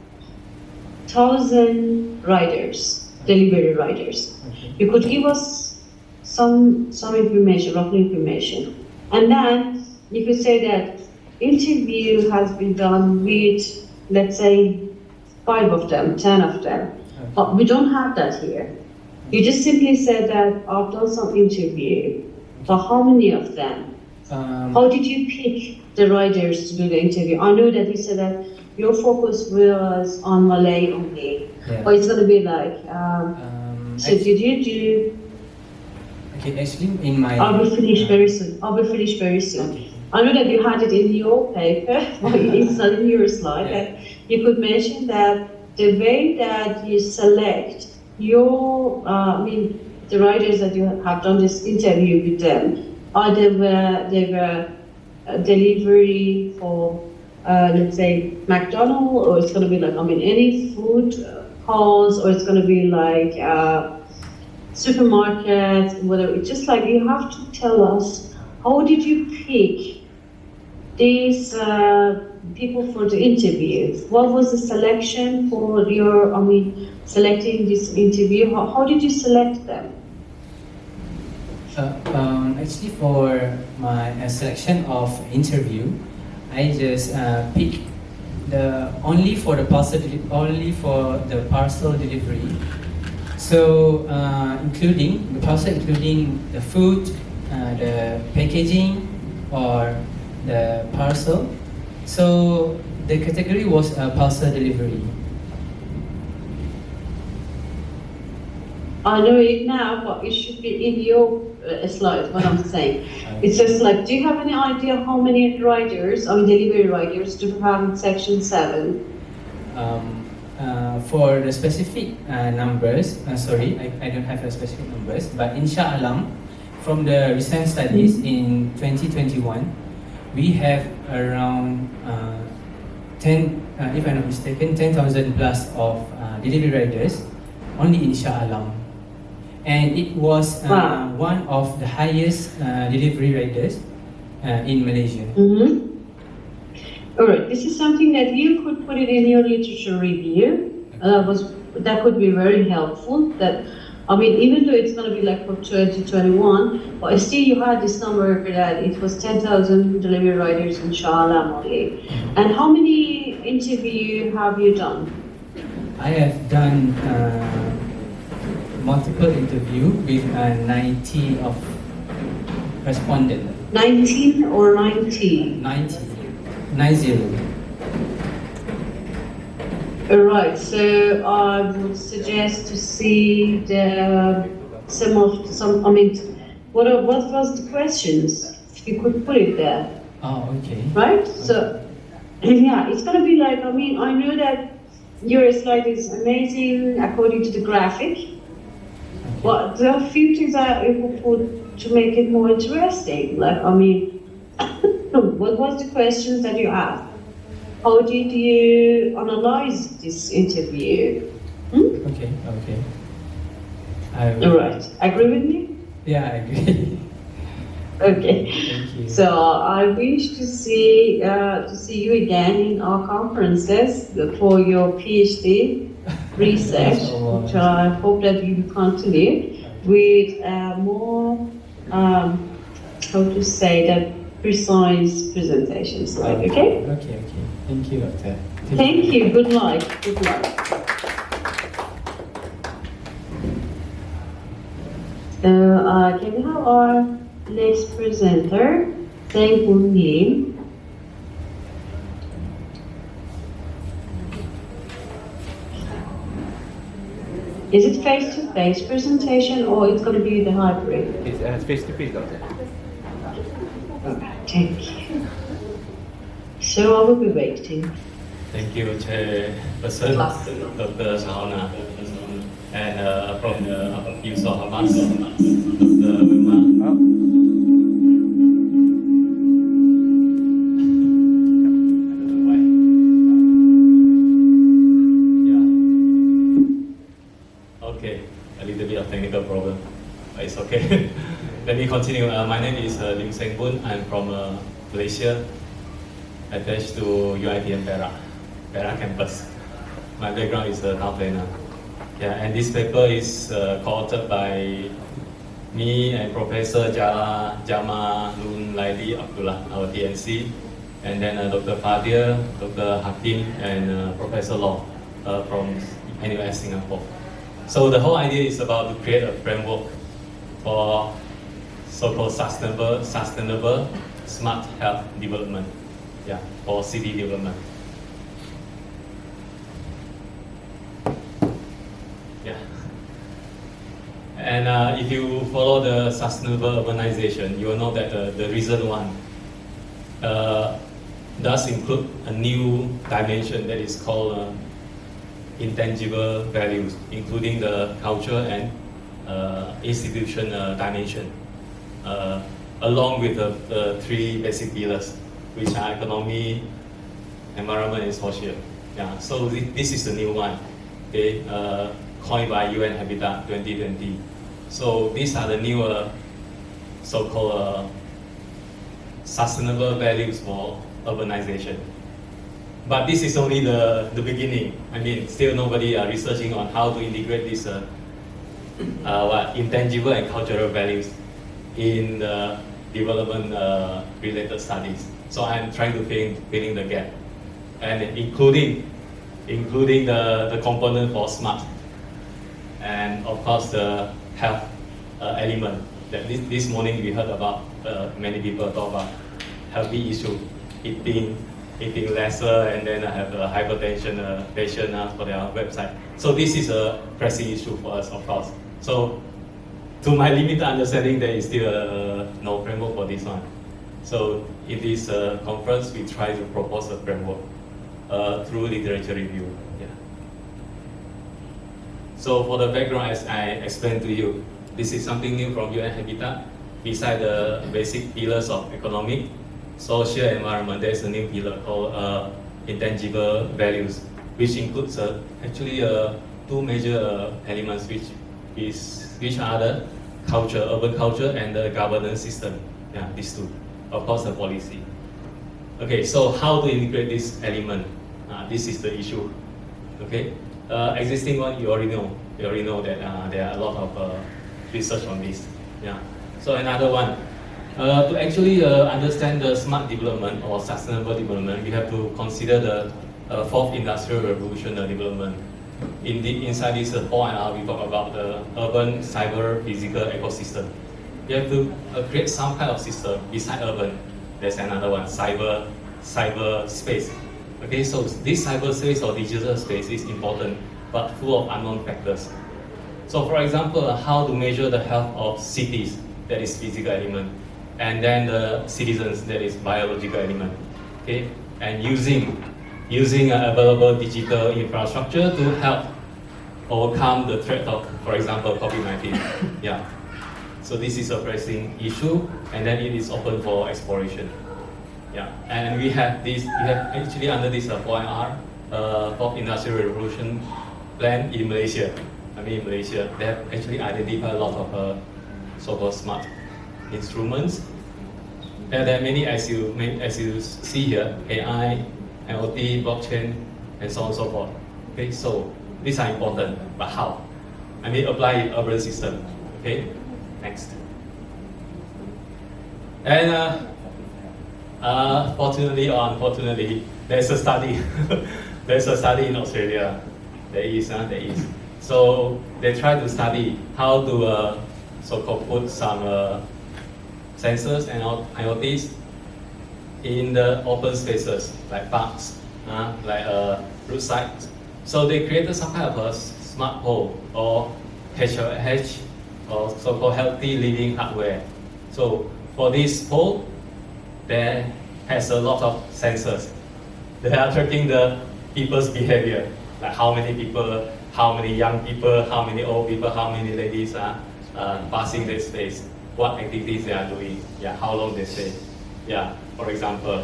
1,000 riders, delivery riders. Okay. You could give us some information, rough information. And then you could say that interview has been done with, let's say, 5 of them, 10 of them. Okay. But we don't have that here. You just simply said that I've done some interview. But how many of them? How did you pick the riders to do the interview? I know that you said that your focus was on Malay only, Yeah. but it's going to be like, so did you do? Okay, actually, in my. I will finish very soon. I will finish very soon. Okay. I know that you had it in your paper, or it's in your slide, Yeah. that you could mention that the way that you select your, the writers that you have done this interview with them, either they were delivery for, let's say, McDonald's, or it's going to be like, any food halls, or it's going to be like supermarkets, whatever. It's just like you have to tell us, how did you pick these people for the interviews? What was the selection for your, selecting this interview? How did you select them? Actually, for my selection of interview, I just pick only for the parcel delivery. So including the parcel, including the food, the packaging, or the parcel. So the category was parcel delivery. I know it now, but it should be in your slides, what I'm saying. It's just like, do you have any idea how many riders, delivery riders, do you have in section 7? For the specific numbers, sorry, I don't have the specific numbers, but inshallah, from the recent studies in 2021, we have around 10, if I'm not mistaken, 10,000 plus of delivery riders, only inshallah. And it was one of the highest delivery riders in Malaysia. All right, this is something that you could put it in your literature review. That could be very helpful. That, even though it's going to be like for 2021, but still you had this number that it was 10,000 delivery riders inshallah only. And how many interviews have you done? I have done multiple interview with 90 of respondents. 19 or 90? 90. All right, so I would suggest to see what was the questions? If you could put it there. Oh, okay. Right? So, yeah, it's gonna be like, I know that your slide is amazing according to the graphic, but there are a few things that you could put to make it more interesting. Like, what was the questions that you asked? How did you analyze this interview? Okay. All right. Agree with me? Yeah, I agree. Okay. Thank you. So I wish to see you again in our conferences for your PhD research, which I hope that you will continue with more, precise presentations. Okay? Okay. Thank you, Doctor. Thank you. Good luck. So can we have our next presenter, Thank Nim. Is it face-to-face presentation or it's going to be the hybrid? It's face-to-face, Doctor. Thank you. So I will be waiting. Thank you, Chairperson, Dr. Sahona, and from the Institut Hamas, Dr. Wilma. Okay, a little bit of technical problem, but it's okay. Let me continue. My name is Lim Seng Boon. I'm from Malaysia, attached to UiTM Perak campus. My background is a town planner. Yeah, and this paper is co-authored by me and Professor Jama Nun Laili Abdullah, our TNC, and then Dr. Fadil, Dr. Hakim, and Professor Law from NUS Singapore. So the whole idea is about to create a framework for so-called sustainable smart health development. Yeah, for city development. Yeah. And if you follow the sustainable urbanization, you will know that the reason one does include a new dimension that is called intangible values, including the culture and institution dimension, along with the three basic pillars, which are economy, environment, and social. Yeah, so this is the new one, okay, coined by UN Habitat 2020. So these are the new so-called sustainable values for urbanization. But this is only the beginning. I mean, still nobody are researching on how to integrate these intangible and cultural values in the development related studies. So I'm trying to fill in the gap, and including the component for smart, and of course the health element. That this morning we heard about many people talk about healthy issue, eating lesser, and then I have a hypertension patient for their website. So this is a pressing issue for us, of course. So to my limited understanding, there is still no framework for this one. So in this conference, we try to propose a framework through literature review. Yeah. So for the background, as I explained to you, this is something new from UN Habitat. Beside the basic pillars of economic, social, environment, there's a new pillar called intangible values, which includes actually two major elements, which are the culture, urban culture, and the governance system. Yeah, these two. Of course, the policy. Okay, so how to integrate this element? This is the issue. Okay, existing one you already know. You already know that there are a lot of research on this. Yeah. So another one. To actually understand the smart development or sustainable development, we have to consider the fourth industrial revolution development. Inside this 4IR, we talk about the urban, cyber, physical ecosystem. You have to create some kind of system beside urban. There's another one, cyber space. Okay, so this cyber space or digital space is important, but full of unknown factors. So for example, how to measure the health of cities, that is physical element, and then the citizens, that is biological element. Okay, and using available digital infrastructure to help overcome the threat of, for example, COVID-19. Yeah. So this is a pressing issue, and then it is open for exploration. Yeah. And we have actually under this 4IR, fourth industrial revolution plan in Malaysia. In Malaysia, they have actually identified a lot of so-called smart instruments. There are many, as you see here, AI, IoT, blockchain, and so on and so forth. Okay, so these are important, but how? Apply in urban system. Okay, next. And fortunately or unfortunately, there's a study. There's a study in Australia. There is. So they try to study how to so-called put some sensors and IoTs in the open spaces like parks, like roadsides. So they created some kind of a smart pole or HLH or so-called healthy living hardware. So for this pole, there has a lot of sensors. They are tracking the people's behavior, like how many people, how many young people, how many old people, how many ladies are passing this space, what activities they are doing, yeah, how long they stay, yeah, for example.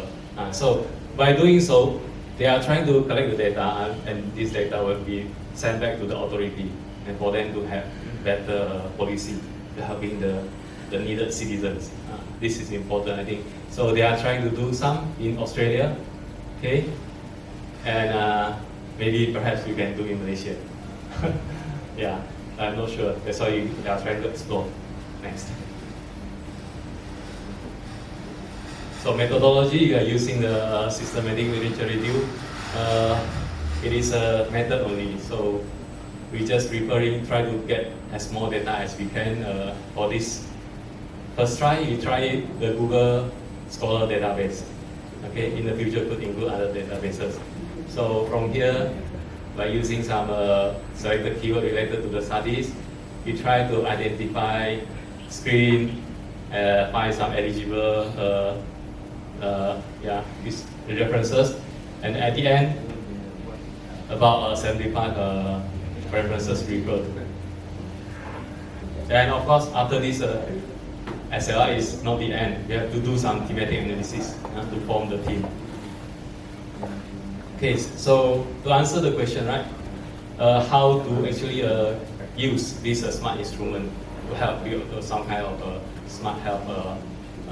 So by doing so, they are trying to collect the data, and this data will be sent back to the authority, and for them to have better policy, to helping the needed citizens. This is important, I think. So they are trying to do some in Australia, okay, and maybe perhaps we can do in Malaysia. Yeah, I'm not sure. That's why they are trying to explore. Next. So methodology, we are using the systematic literature review. It is a method only, so we just try to get as more data as we can for this. First try, we try the Google Scholar database. Okay, in the future could include other databases. So from here, by using some selected keyword related to the studies, we try to identify, screen, find some eligible these references, and at the end, about 75 references referred. And of course, after this, SLR is not the end. We have to do some thematic analysis to form the team. Okay, so to answer the question, right, how to actually use this smart instrument to help build some kind of smart health,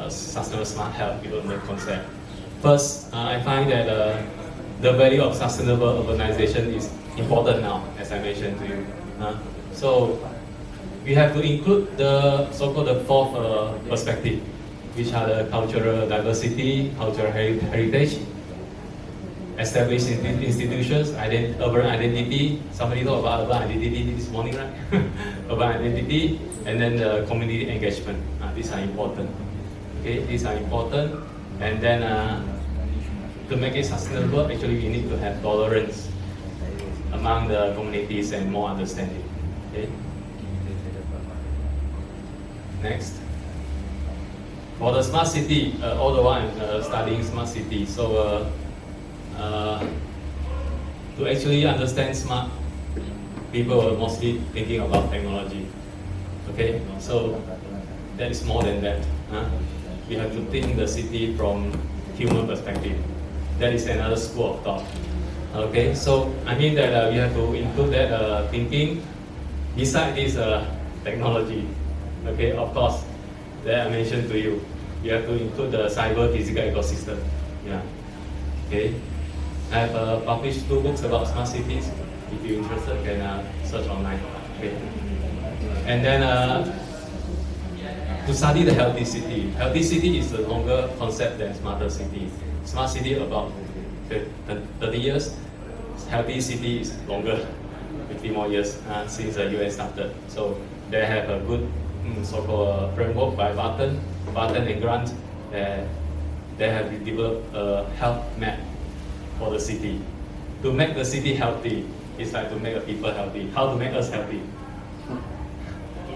sustainable smart health development concept. First, I find that the value of sustainable urbanization is important now, as I mentioned to you. So we have to include the so-called the fourth perspective, which are the cultural diversity, cultural heritage, established institutions, urban identity. Somebody talked about urban identity this morning, right? Urban identity, and then the community engagement. These are important. Okay, these are important. And then to make it sustainable, actually we need to have tolerance among the communities and more understanding. Okay. Next. For the smart city, although I'm studying smart city, so to actually understand smart, people are mostly thinking about technology. Okay, so that is more than that. We have to think the city from human perspective. That is another school of thought. Okay, so I mean that we have to include that thinking beside this technology. Okay, of course, that I mentioned to you. You have to include the cyber physical ecosystem. Yeah. Okay. I have published 2 books about smart cities. If you're interested, you can search online. Okay. And then to study the healthy city. Healthy city is a longer concept than smarter city. Smart city about 30 years. Healthy city is longer, 50 more years since the UN started. So they have a good so-called framework by Barton and Grant. They have developed a health map for the city. To make the city healthy, it's like to make the people healthy. How to make us healthy?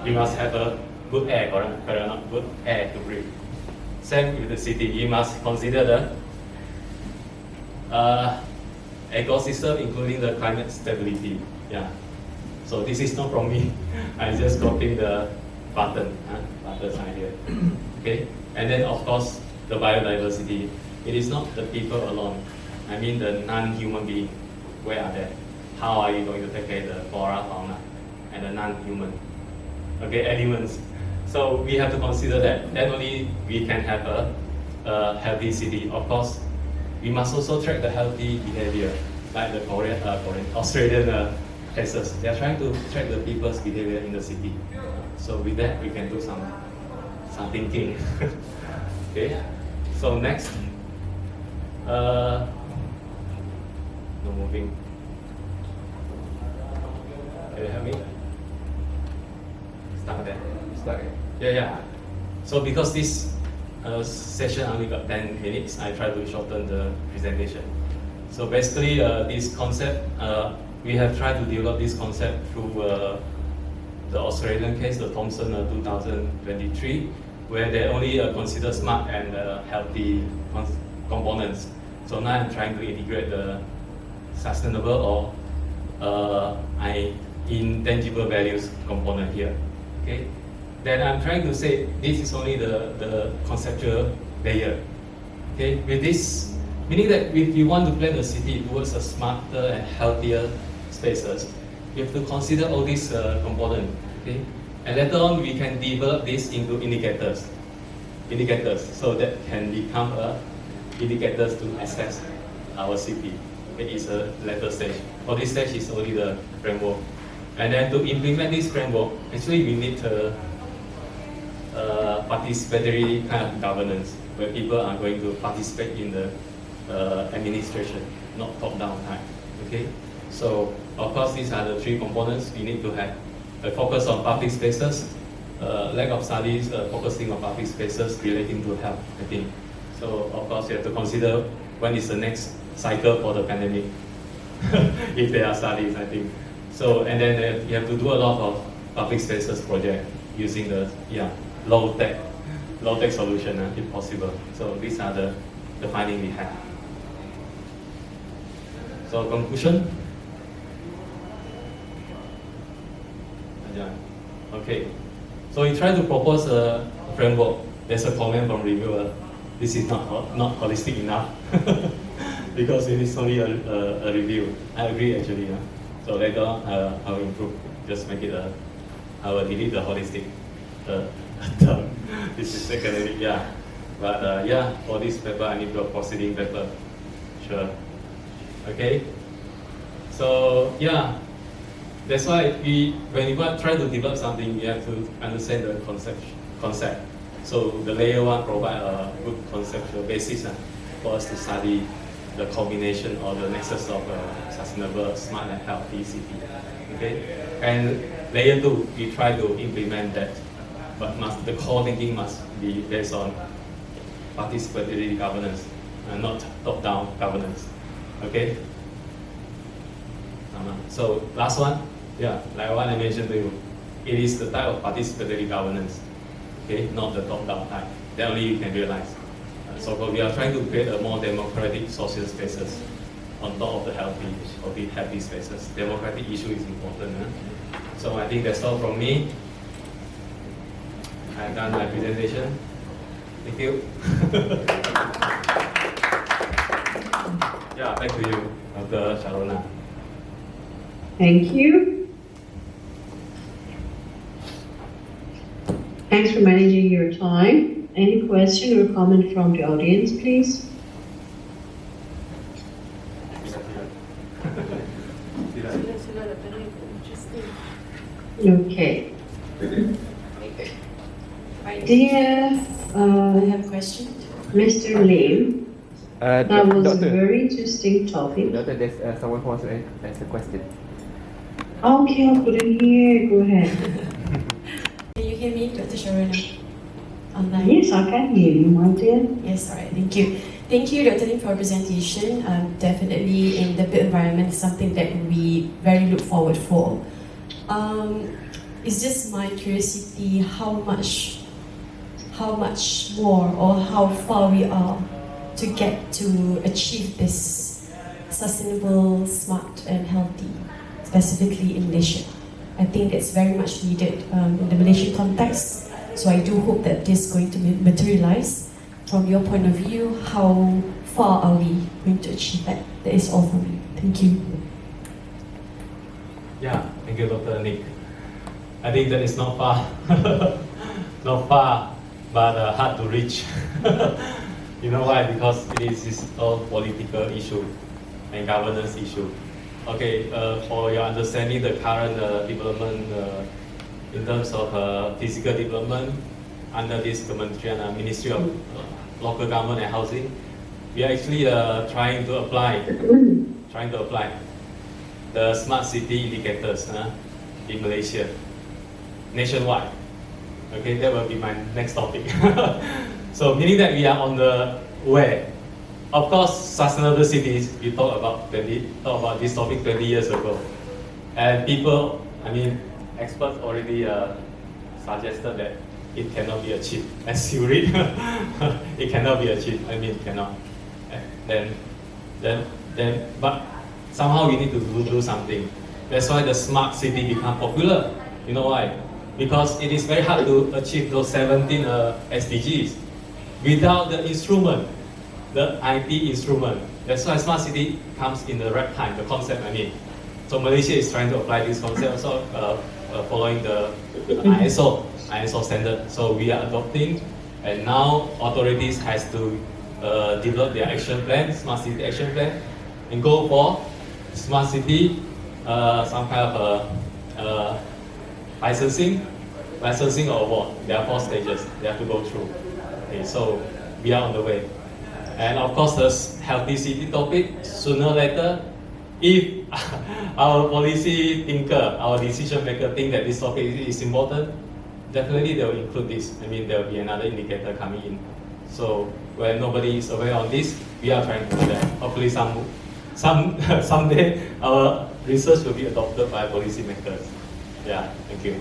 You must have a good air, correct? Good air to breathe. Same with the city. You must consider the ecosystem, including the climate stability. Yeah. So this is not from me. I'm just copying the Barton's idea. Okay. And then of course the biodiversity. It is not the people alone. I mean the non-human being. Where are they? How are you going to take care of the flora, fauna, and the non-human? Okay, elements. So we have to consider that. Then only we can have a healthy city. Of course, we must also track the healthy behavior, like the Australian cases. They are trying to track the people's behavior in the city. So with that, we can do some thinking. Okay. So next, no moving. Can you help me? Start there. Start. Yeah. So because this session only got 10 minutes, I try to shorten the presentation. So basically, this concept, we have tried to develop this concept through the Australian case, the Thomson 2023, where they only consider smart and healthy components. So now I'm trying to integrate the sustainable or intangible values component here. Okay. Then I'm trying to say this is only the conceptual layer. Okay. With this, meaning that if you want to plan the city towards a smarter and healthier spaces, you have to consider all these components. Okay. And later on, we can develop this into indicators, so that can become indicators to assess our city. It is a later stage. For this stage, is only the framework. And then to implement this framework, actually we need a participatory kind of governance, where people are going to participate in the administration, not top-down type. Okay. So of course, these are the 3 components. We need to have a focus on public spaces, lack of studies focusing on public spaces relating to health, I think. So of course, you have to consider when is the next cycle for the pandemic, if there are studies, I think. So, and then you have to do a lot of public spaces project using the low-tech solution if possible. So these are the findings we have. So conclusion. Okay. So we try to propose a framework. There's a comment from reviewer. This is not holistic enough because it is only a review. I agree actually. So later on, I will improve. Just make it I will delete the holistic term. This is academic, yeah. But for this paper, I need to proceeding paper. Sure. Okay. So That's why when you try to develop something, you have to understand the concept. So the layer 1 provide a good conceptual basis for us to study the combination or the nexus of sustainable, smart and healthy city. Okay? And layer 2, we try to implement that, but the core thinking must be based on participatory governance and not top-down governance. Okay? So last one, yeah, like what I mentioned to you, it is the type of participatory governance, okay, not the top-down type. That only you can realize. So we are trying to create a more democratic social spaces on top of the happy spaces. Democratic issue is important. So I think that's all from me. I've done my presentation. Thank you. Yeah, back to you, Dr. Sharona. Thank you. Thanks for managing your time. Any question or comment from the audience, please? Okay. Dear, I have a question. Mr. Lim, that was a Doctor, very interesting topic. Doctor, there's someone who wants to ask a question. Okay, I couldn't hear. Go ahead. Can you hear me, Dr. Sharona? Online? Yes, I can hear you, my dear. Yes, all right, thank you. Thank you, Dr. Lim, for your presentation. Definitely in the built environment is something that we very look forward for. It's just my curiosity how much more or how far we are to get to achieve this sustainable, smart and healthy, specifically in Malaysia. I think it's very much needed in the Malaysian context. So I do hope that this is going to materialize. From your point of view, how far are we going to achieve that? That is all from me. Thank you. Yeah, thank you, Dr. Nick. I think that is not far, not far, but hard to reach. You know why? Because it is all political issue and governance issue. Okay, for your understanding, the current development in terms of physical development under this Ministry of Local Government and Housing, we are actually trying to apply the smart city indicators in Malaysia, nationwide. Okay, that will be my next topic. So meaning that we are on the way. Of course, sustainable cities, we talked about this topic 20 years ago. And people, experts already suggested that it cannot be achieved. As you read, it cannot be achieved. Cannot. But somehow we need to do something. That's why the smart city become popular. You know why? Because it is very hard to achieve those 17 SDGs without the instrument, the IT instrument. That's why smart city comes in the right time, the concept So Malaysia is trying to apply this concept also following the ISO standard. So we are adopting, and now authorities has to develop their action plan, smart city action plan, and go for smart city, some kind of licensing or award. There are 4 stages they have to go through. Okay, so we are on the way. And of course, the healthy city topic, sooner or later, if our policy thinker, our decision maker think that this topic is important, definitely they will include this. There will be another indicator coming in. So when nobody is aware of this, we are trying to do that. Hopefully someday our research will be adopted by policy makers. Yeah, thank you.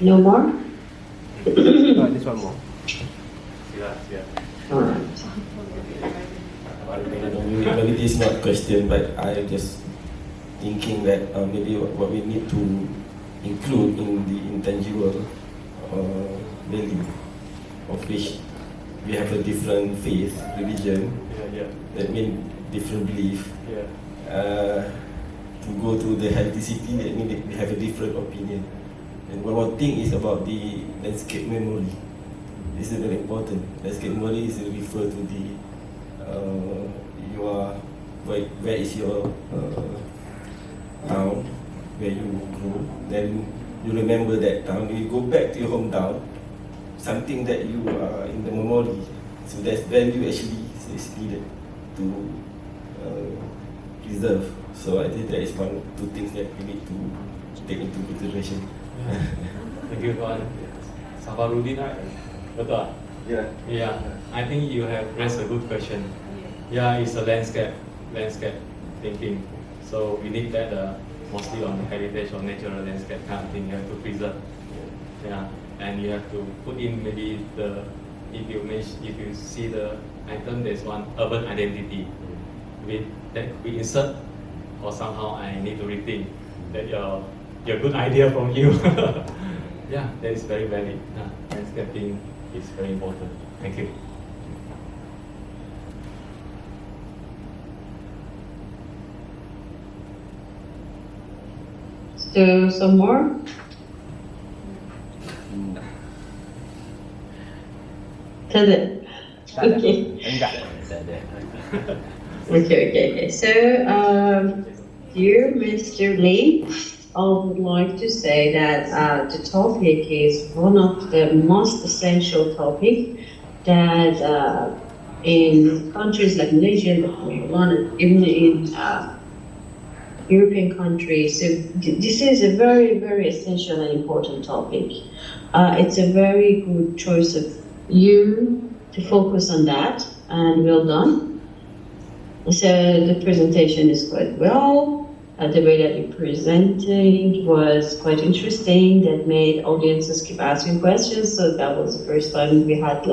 No more? This one more. Yeah. Maybe this is not a question, but I'm just thinking that maybe what we need to include in the intangible value of which we have a different faith, religion, that means different belief. To go to the healthy city, that means we have a different opinion. And one more thing is about the landscape memory. is very important. Landscape memory is refer to the where is your town, where you grew, then you remember that town, you go back to your hometown, something that you are in the memory, so that's value actually is needed to preserve. So I think that is one of two things that we need to take into consideration. Thank you, Tuan. Safarudin, betul? Yeah. Yeah, I think you have raised a good question. Yeah, it's a landscape thinking. So we need that mostly on heritage or natural landscape kind of thing. You have to preserve. Yeah, and you have to put in maybe if you see the item, there's one urban identity that we insert, or somehow I need to rethink that your good idea from you. Yeah, that is very valid. Landscaping is very important. Thank you. So, some more? That's it. Okay. Okay. So, dear Mr. Lee, I would like to say that the topic is one of the most essential topics that in countries like Malaysia, even in European countries. So this is a very, very essential and important topic. It's a very good choice of you to focus on that, and well done. So the presentation is quite well. The way that you presented was quite interesting. That made audiences keep asking questions. So that was the first time we had two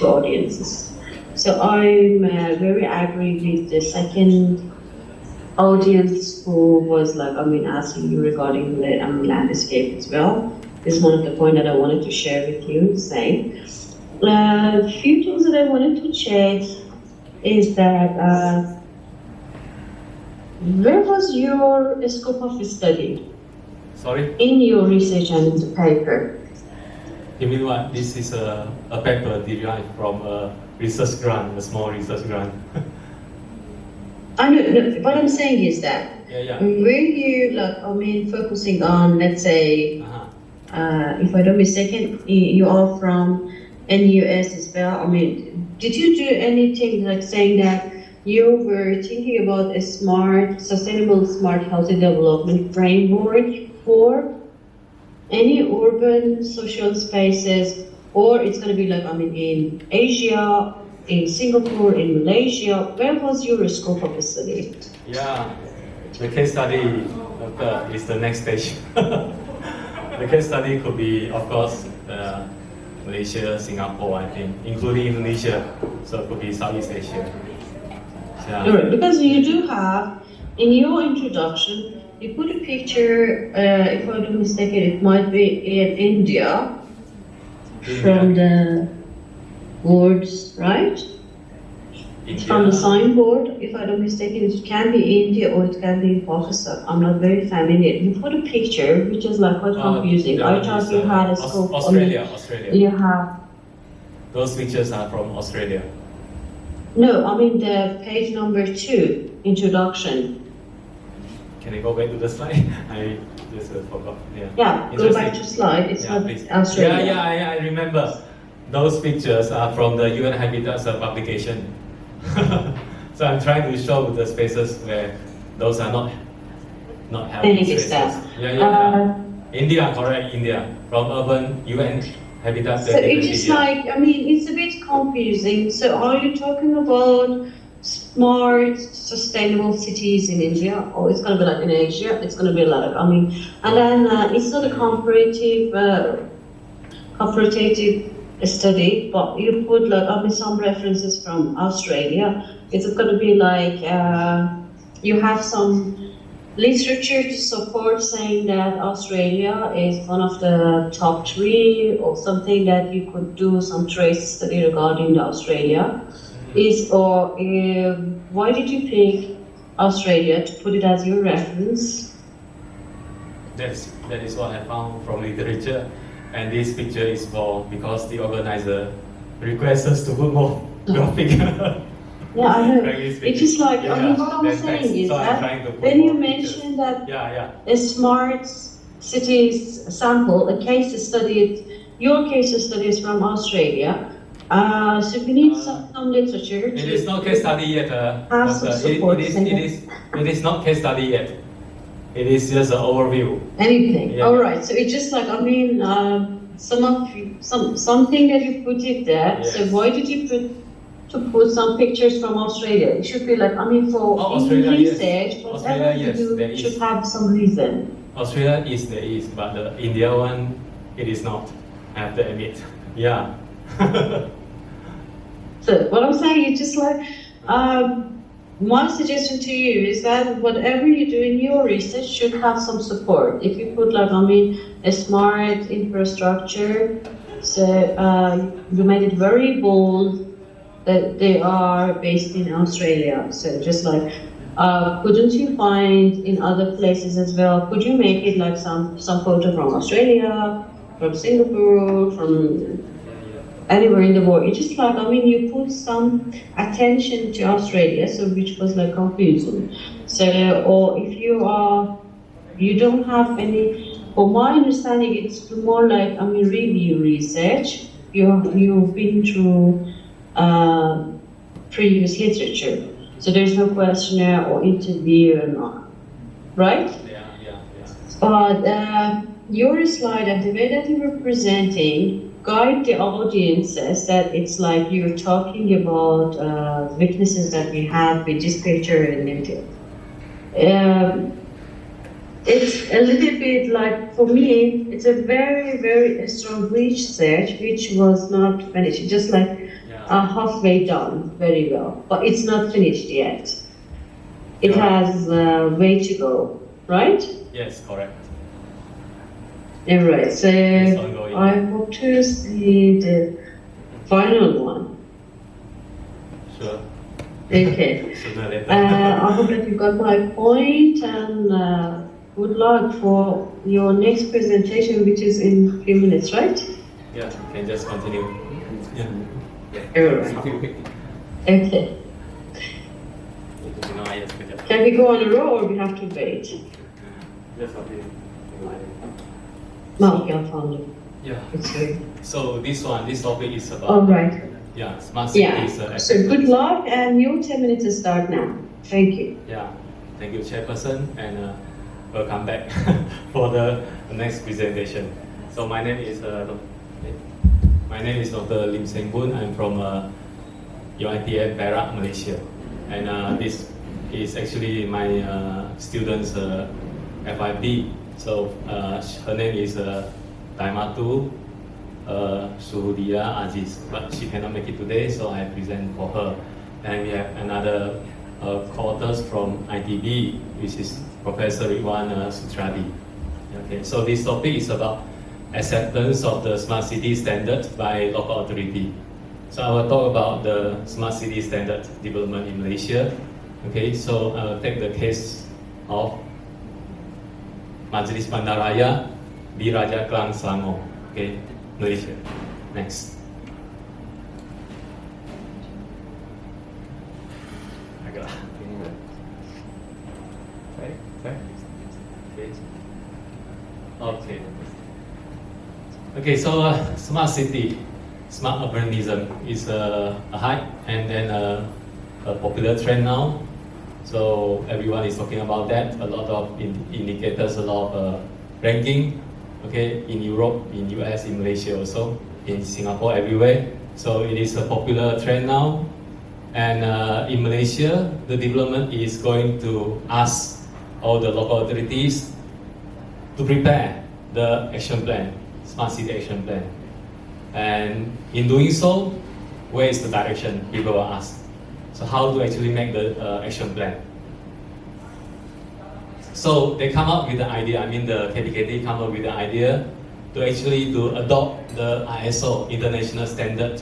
audiences. So I'm very agree with the second audience who was asking you regarding the landscape as well. This is one of the points that I wanted to share with you. Saying a few things that I wanted to check is that where was your scope of study? Sorry? In your research and in the paper. You mean what? This is a paper derived from a research grant, a small research grant. I know, what I'm saying is that were you focusing on, let's say, if I don't mistaken, you are from NUS as well. I mean, did you do anything like saying that you were thinking about a sustainable, smart, healthy development framework for any urban social spaces, or it's going to be in Asia, in Singapore, in Malaysia? Where was your scope of study? Yeah, the case study is the next stage. The case study could be, of course, Malaysia, Singapore, I think, including Indonesia. So it could be Southeast Asia. Yeah. Right, because you do have, in your introduction, you put a picture, if I'm not mistaken, it might be in India. From the words, right? India. From the signboard, if I'm not mistaken, it can be India or it can be Pakistan. I'm not very familiar. You put a picture, which is quite confusing. I thought you had a scope. Australia. You have. Those pictures are from Australia. No, I mean the page number 2, introduction. Can I go back to the slide? I just forgot. Yeah, go back to slide. It's not please. Australia. I remember. Those pictures are from the UN Habitat publication. So I'm trying to show the spaces where those are not healthy spaces. India, correct, India. From urban UN Habitat. So it's just it's a bit confusing. So are you talking about smart, sustainable cities in India, or it's going to be in Asia? It's going to be and then it's not a comparative study, but you put some references from Australia. It's going to be you have some literature to support saying that Australia is one of the top 3 or something that you could do some trace study regarding Australia. Why did you pick Australia to put it as your reference? That is what I found from literature. And this picture is for because the organizer requests us to put more graphic. Yeah, I know. It's just like, I mean, what I'm saying is that when you mentioned that a smart cities sample, a case study, your case study is from Australia. So we need some literature. It is not case study yet. It is not case study yet. It is just an overview. Anything. Yeah. All right. So it's just like, I mean, something that you put it there. Yes. So why did you put some pictures from Australia? It should be like, I mean, for research, whatever you do, should have some reason. Australia there is, but the India one, it is not. I have to admit. Yeah. So what I'm saying is just like, my suggestion to you is that whatever you do in your research should have some support. If you put like, I mean, a smart infrastructure, so you made it very bold that they are based in Australia. So just like, couldn't you find in other places as well? Could you make it like some photo from Australia, from Singapore, from anywhere in the world? It's just like, I mean, you put some attention to Australia, so which was like confusing. So, or if you don't have any, for my understanding, it's more like, I mean, review research. You've been through previous literature, so there's no questionnaire or interview or not, right? Yeah. But your slide and the way that you were presenting guide the audiences that it's like you're talking about weaknesses that we have with this picture and everything. It's a little bit like, for me, it's a very, very strong research which was not finished, just like halfway done very well, but it's not finished yet. It has way to go, right? Yes, correct. All right, so I hope to see the final one. Sure. Okay. I hope that you got my point, and good luck for your next presentation, which is in a few minutes, right? Yeah, you can just continue. Yeah. All right. Okay. Can we go on a roll or we have to wait? Yes, okay. No, okay, I found it. Yeah. It's good. So this topic is about. All right. Yeah, smart cities. Yeah. So good luck, and your 10 minutes to start now. Thank you. Yeah. Thank you, Chairperson, and welcome back for the next presentation. So my name is Dr. Lim Seng Boon. I'm from UiTM Perak, Malaysia, and this is actually my student's FIB. So her name is Taimatu Suhudia Aziz, but she cannot make it today, so I present for her. And we have another co-authors from ITB, which is Professor Ridwan Sutradi. Okay, so this topic is about acceptance of the smart city standard by local authority. So I will talk about the smart city standard development in Malaysia. Okay, so I will take the case of Majlis Bandaraya di Raja Klang Selangor, okay, Malaysia. Next. Okay, so smart city, smart urbanism is a hype and then a popular trend now. So everyone is talking about that. A lot of indicators, a lot of ranking. Okay, in Europe, in US, in Malaysia also, in Singapore, everywhere. So it is a popular trend now. And in Malaysia, the development is going to ask all the local authorities to prepare the action plan, smart city action plan. And in doing so, where is the direction, people will ask. So how to actually make the action plan? So they come up with the idea, I mean the KPKT come up with the idea to actually adopt the ISO, International Standard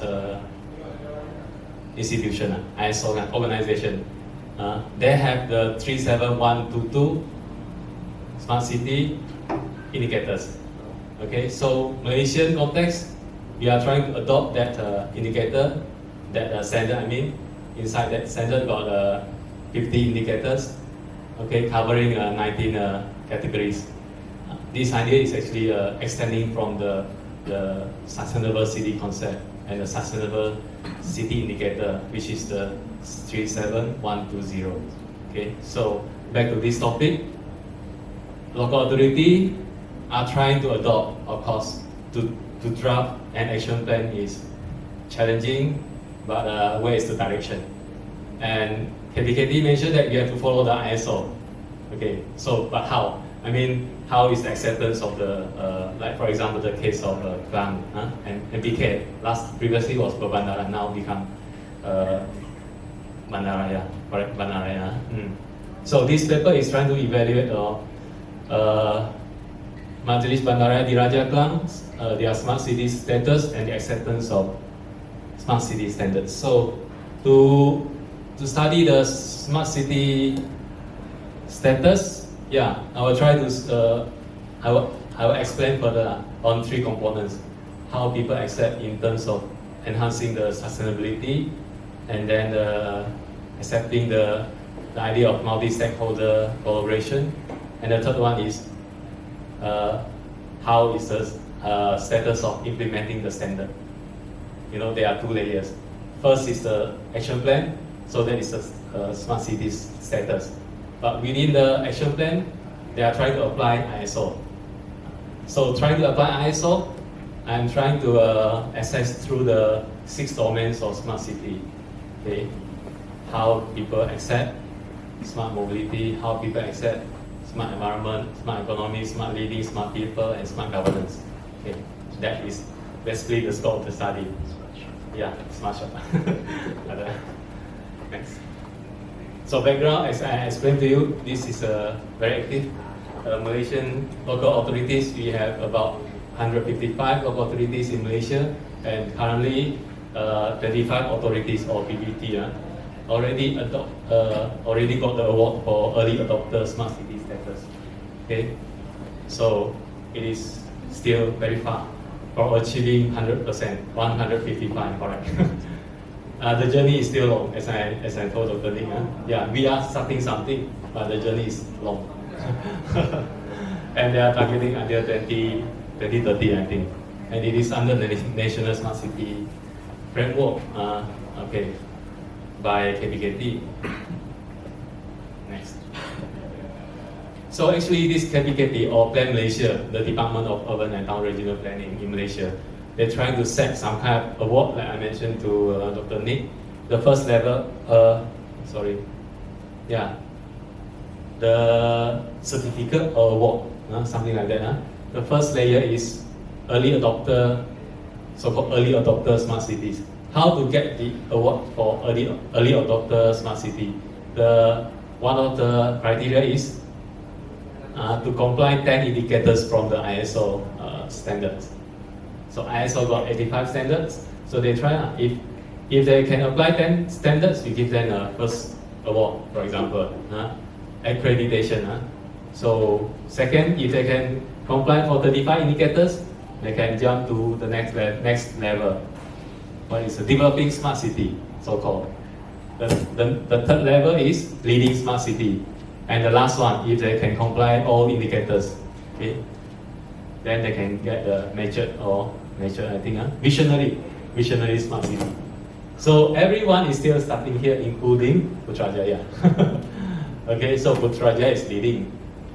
Institution, ISO organization. They have the 37122 Smart City Indicators. Okay, so Malaysian context, we are trying to adopt that indicator, that standard. I mean, inside that standard got 50 indicators. Okay, covering 19 categories. This idea is actually extending from the sustainable city concept and the sustainable city indicator, which is the 37120. Okay, so back to this topic. Local authority are trying to adopt, of course, to draft an action plan is challenging, but where is the direction? And KPKT mentioned that you have to follow the ISO. Okay, so but how? I mean, how is the acceptance of the, like for example, the case of Klang and BK. Previously was Bandara, now become Bandaraya, correct? Bandaraya. So this paper is trying to evaluate Majlis Bandaraya di Raja Klang, their smart city status and the acceptance of smart city standards. So to study the smart city status, yeah, I will try to I will explain further on 3 components: how people accept in terms of enhancing the sustainability, and then accepting the idea of multi-stakeholder collaboration, and the third one is how is the status of implementing the standard. You know, there are 2 layers. First is the action plan, so that is the smart cities status. But within the action plan, they are trying to apply ISO. So trying to apply ISO, I'm trying to assess through the 6 domains of smart city. Okay, how people accept smart mobility, how people accept smart environment, smart economy, smart living, smart people, and smart governance. Okay, that is basically the scope of the study. Yeah, smart shop. Next. So background, as I explained to you, this is a very active Malaysian local authorities. We have about 155 local authorities in Malaysia, and currently 25 authorities or PBT already got the award for early adopter smart city status. Okay, so it is still very far for achieving 100%, 155, correct. The journey is still long, as I told Dr. Nick. Yeah, we are starting something, but the journey is long. And they are targeting until 2030, I think. And it is under the National Smart City Framework, okay, by KPKT. Next. So actually, this KPKT, or Plan Malaysia, the Department of Urban and Town Regional Planning in Malaysia, they're trying to set some kind of award, like I mentioned to Dr. Nick. The first level, the certificate or award, something like that. The first layer is early adopter, so-called early adopter smart cities. How to get the award for early adopter smart city? One of the criteria is to comply 10 indicators from the ISO standards. So ISO got 85 standards. So they try, if they can apply 10 standards, we give them a first award, for example, accreditation. So second, if they can comply for 35 indicators, they can jump to the next level. What is a developing smart city, so-called. The third level is leading smart city. And the last one, if they can comply all indicators, okay, then they can get the visionary smart city. So everyone is still starting here, including Putrajaya. Okay, so Putrajaya is leading.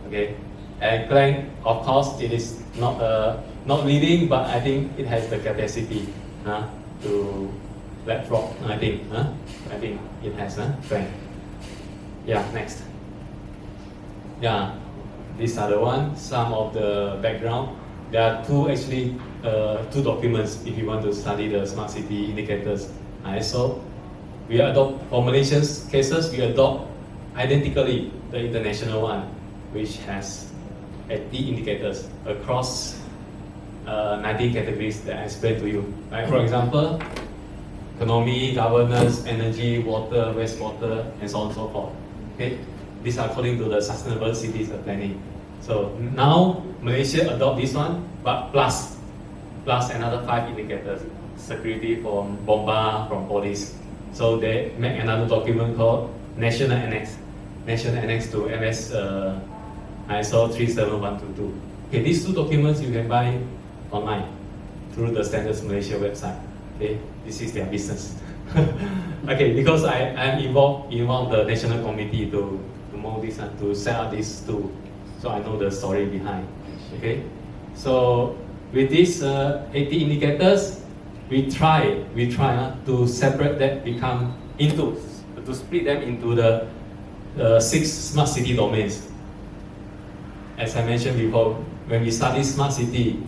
Okay, and Klang, of course, it is not leading, but I think it has the capacity to leapfrog. I think it has Klang. Yeah, next. Yeah, these are the ones. Some of the background. There are two documents if you want to study the smart city indicators. ISO. We adopt, for Malaysia's cases, we adopt identically the international one, which has 80 indicators across 19 categories that I explained to you. Like for example, economy, governance, energy, water, wastewater, and so on and so forth. Okay, these are according to the sustainable cities planning. So now Malaysia adopt this one, but plus another 5 indicators. Security from Bomba, from police. So they make another document called National Annex to MS ISO 37122. Okay, these 2 documents you can buy online through the Standards Malaysia website. Okay, this is their business. Okay, because I'm involved in the national committee to mold this and to set up these 2, so I know the story behind. Okay, so with these 80 indicators, we try to separate that to split them into the 6 smart city domains. As I mentioned before, when we study smart city,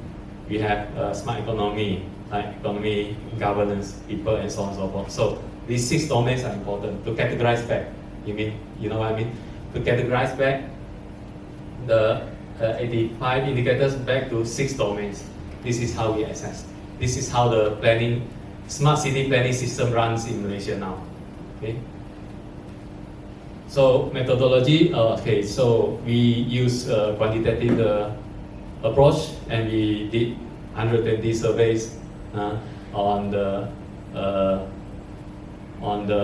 we have smart economy, like economy, governance, people, and so on and so forth. So these 6 domains are important to categorize back. You know what I mean? To categorize back the 85 indicators back to 6 domains. This is how we assess. This is how the smart city planning system runs in Malaysia now. Okay. So methodology. Okay. So we use quantitative approach, and we did 120 surveys on the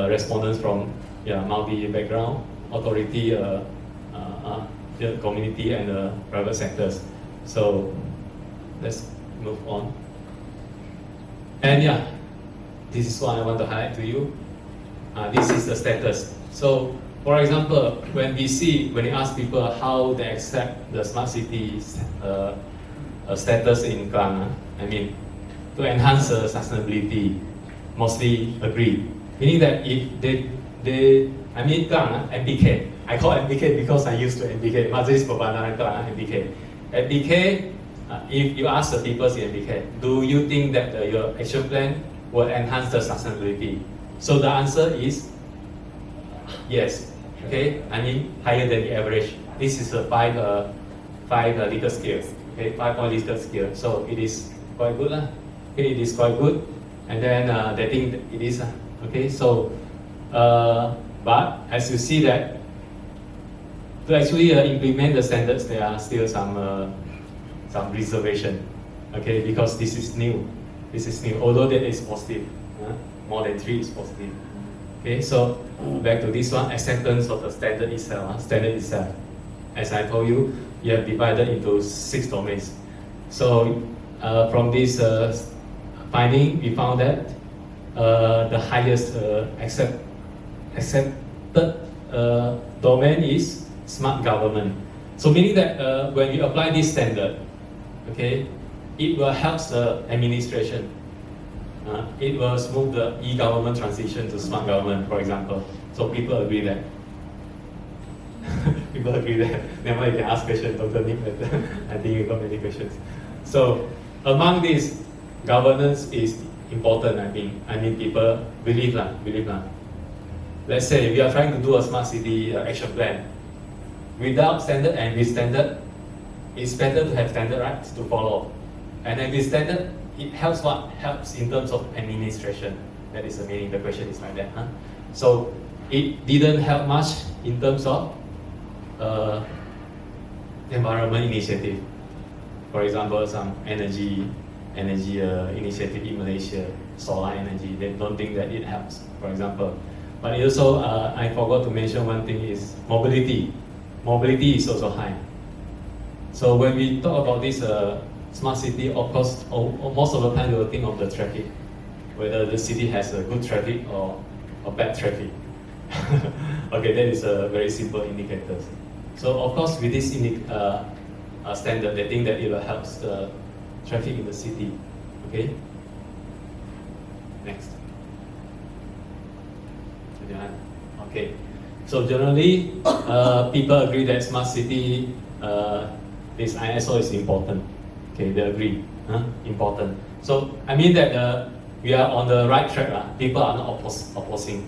respondents from multi background, authority, the community, and the private sectors. So let's move on. And this is what I want to highlight to you. This is the status. So, for example, when we ask people how they accept the smart city status in Klang, to enhance sustainability, mostly agree. Meaning that if Klang, MBK, I call MBK because I used to MBK, Majlis Perbandaran Klang, MBK. MBK, if you ask the people in MBK, do you think that your action plan will enhance the sustainability? So the answer is yes. Okay, higher than the average. This is a 5 Likert scale. Okay, 5-point Likert scale. So it is quite good, Okay, it is quite good, and then they think that it is. Okay, so but as you see that to actually implement the standards, there are still some reservation. Okay, because this is new. This is new. Although that is positive, more than 3 is positive. Okay, so back to this one, acceptance of the standard itself. As I told you, you have divided into 6 domains. So from this finding, we found that the highest accepted domain is smart government. So meaning that when we apply this standard, okay, it will help the administration. It will smooth the e-government transition to smart government, for example. So people agree that. People agree that. Never you can ask questions, Dr. Nick. I think you got many questions. So among these, governance is important. People believe. Let's say we are trying to do a smart city action plan. Without standard and with standard, it's better to have standard rights to follow. And then with standard, it helps what? Helps in terms of administration. That is the meaning. The question is like that. So it didn't help much in terms of environment initiative. For example, some energy initiative in Malaysia, solar energy. They don't think that it helps, for example. But it also, I forgot to mention one thing is mobility. Mobility is also high. So when we talk about this smart city, of course, most of the time you will think of the traffic, whether the city has a good traffic or bad traffic. Okay, that is a very simple indicator. So of course, with this standard, they think that it will help the traffic in the city. Okay. Next. Okay. So generally, people agree that smart city, this ISO is important. Okay, they agree, important. So I mean that we are on the right track. People are not opposing.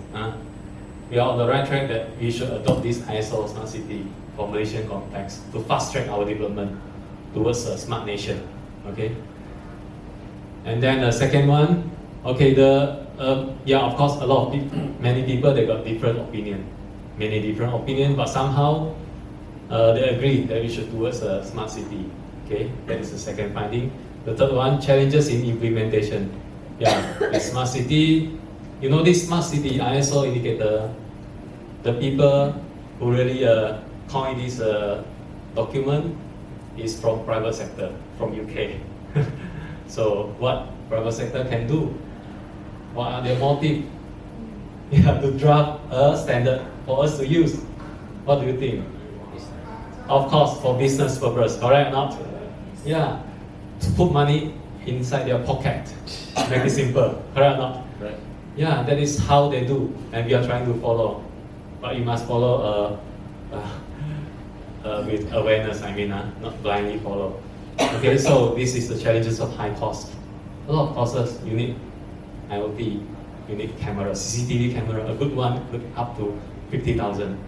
We are on the right track that we should adopt this ISO smart city for Malaysian context to fast track our development towards a smart nation. Okay. And then the second one, okay, of course, many people they got different opinion, but somehow they agree that we should towards a smart city. Okay, that is the second finding. The third one, challenges in implementation. Yeah, the smart city, you know this smart city ISO indicator, the people who really coined this document is from private sector, from UK. So what private sector can do? What are their motive? Yeah, to draft a standard for us to use. What do you think? Of course, for business purpose, correct or not? Yeah, to put money inside their pocket. Make it simple, correct or not? Right. Yeah, that is how they do, and we are trying to follow. But you must follow with awareness, not blindly follow. Okay, so this is the challenges of high cost. A lot of costs, you need IoT, you need camera, CCTV camera, a good one could up to 50,000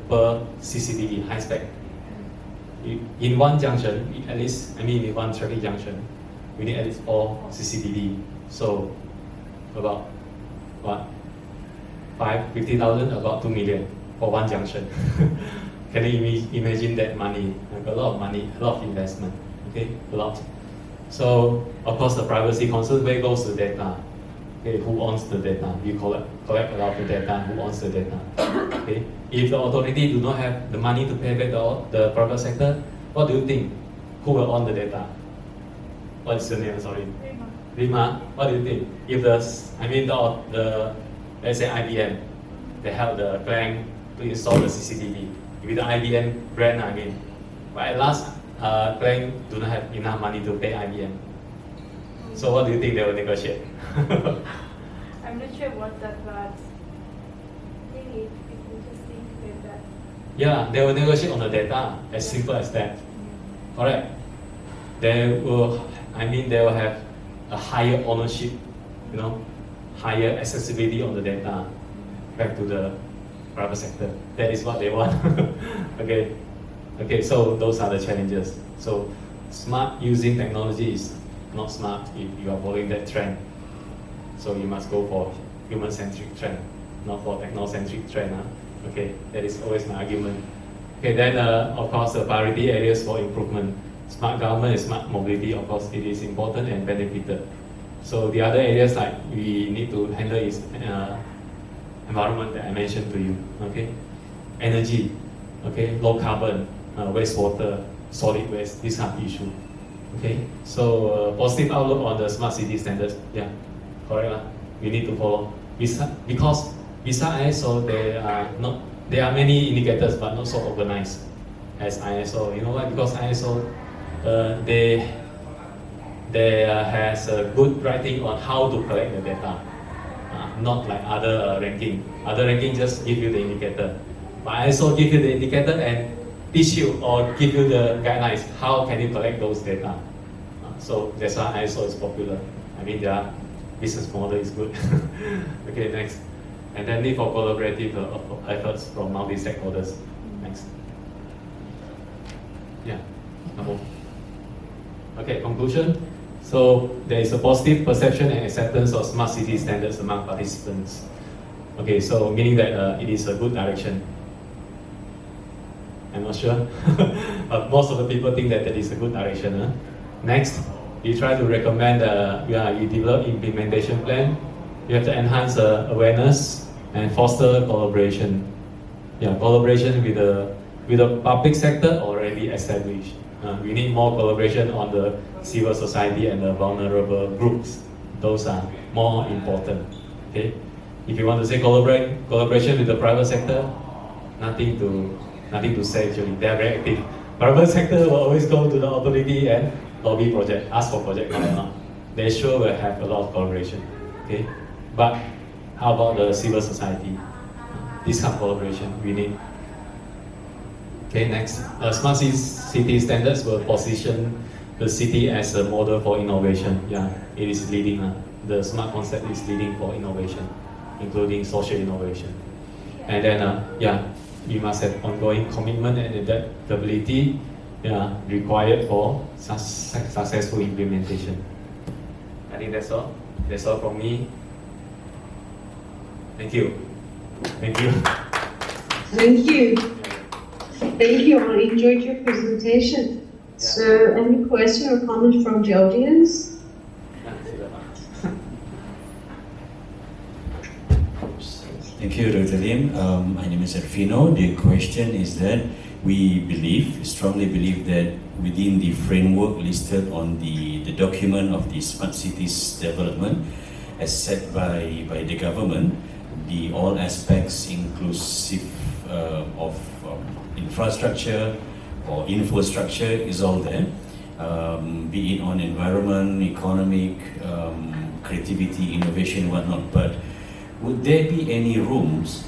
per CCTV, high spec. In one junction, at least, in one traffic junction, we need at least 4 CCTV. So about what? 50,000, about 2 million for one junction. Can you imagine that money? Like a lot of money, a lot of investment. Okay, a lot. So of course the privacy concern, where goes the data? Okay, who owns the data? You collect a lot of the data, who owns the data? Okay, if the authority do not have the money to pay back the private sector, what do you think? Who will own the data? What is the name? Sorry. Rima. What do you think? If the let's say IBM, they have the plan to install the CCTV with the IBM brand, but at last, plan do not have enough money to pay IBM. So what do you think they will negotiate? I'm not sure what that, but I think it's interesting with that. Yeah, they will negotiate on the data, as simple as that. Correct. They will, they will have a higher ownership, higher accessibility on the data back to the private sector. That is what they want. Okay, so those are the challenges. So smart using technology is not smart if you are following that trend. So you must go for human-centric trend, not for techno-centric trend. Okay, that is always my argument. Okay, then of course the priority areas for improvement. Smart government and smart mobility, of course, it is important and benefited. So the other areas like we need to handle is environment that I mentioned to you. Okay, energy, okay, low carbon, wastewater, solid waste, these are issues. Okay, so positive outlook on the smart city standards. Yeah, correct. We need to follow because besides ISO, there are many indicators, but not so organized as ISO. You know why? Because ISO, they has a good writing on how to collect the data, not like other ranking. Other ranking just give you the indicator, but ISO give you the indicator and teach you or give you the guidelines how can you collect those data. So that's why ISO is popular. Their business model is good. Okay, next. And then need for collaborative efforts from multi-stakeholders. Next. Yeah, number. Okay, conclusion. So there is a positive perception and acceptance of smart city standards among participants. Okay, so meaning that it is a good direction. I'm not sure, but most of the people think that is a good direction. Next, you try to recommend, you develop implementation plan. You have to enhance awareness and foster collaboration. Yeah, collaboration with the public sector already established. We need more collaboration on the civil society and the vulnerable groups. Those are more important. Okay, if you want to say collaboration with the private sector, nothing to say actually. They are very active. Private sector will always go to the authority and lobby project, ask for project. No. They sure will have a lot of collaboration. Okay, but how about the civil society? This kind of collaboration we need. Okay, next. Smart city standards will position the city as a model for innovation. Yeah, it is leading. The smart concept is leading for innovation, including social innovation. And then, you must have ongoing commitment and adaptability required for successful implementation. I think that's all. That's all from me. Thank you. Thank you. Thank you. Thank you. I enjoyed your presentation. So, any question or comment from the audience? Thank you, Dr. Lim. My name is Arfino. The question is that we strongly believe that within the framework listed on the document of the smart cities development as set by the government, the all aspects inclusive of infrastructure or infrastructure is all there, be it on environment, economic, creativity, innovation, whatnot. But would there be any rooms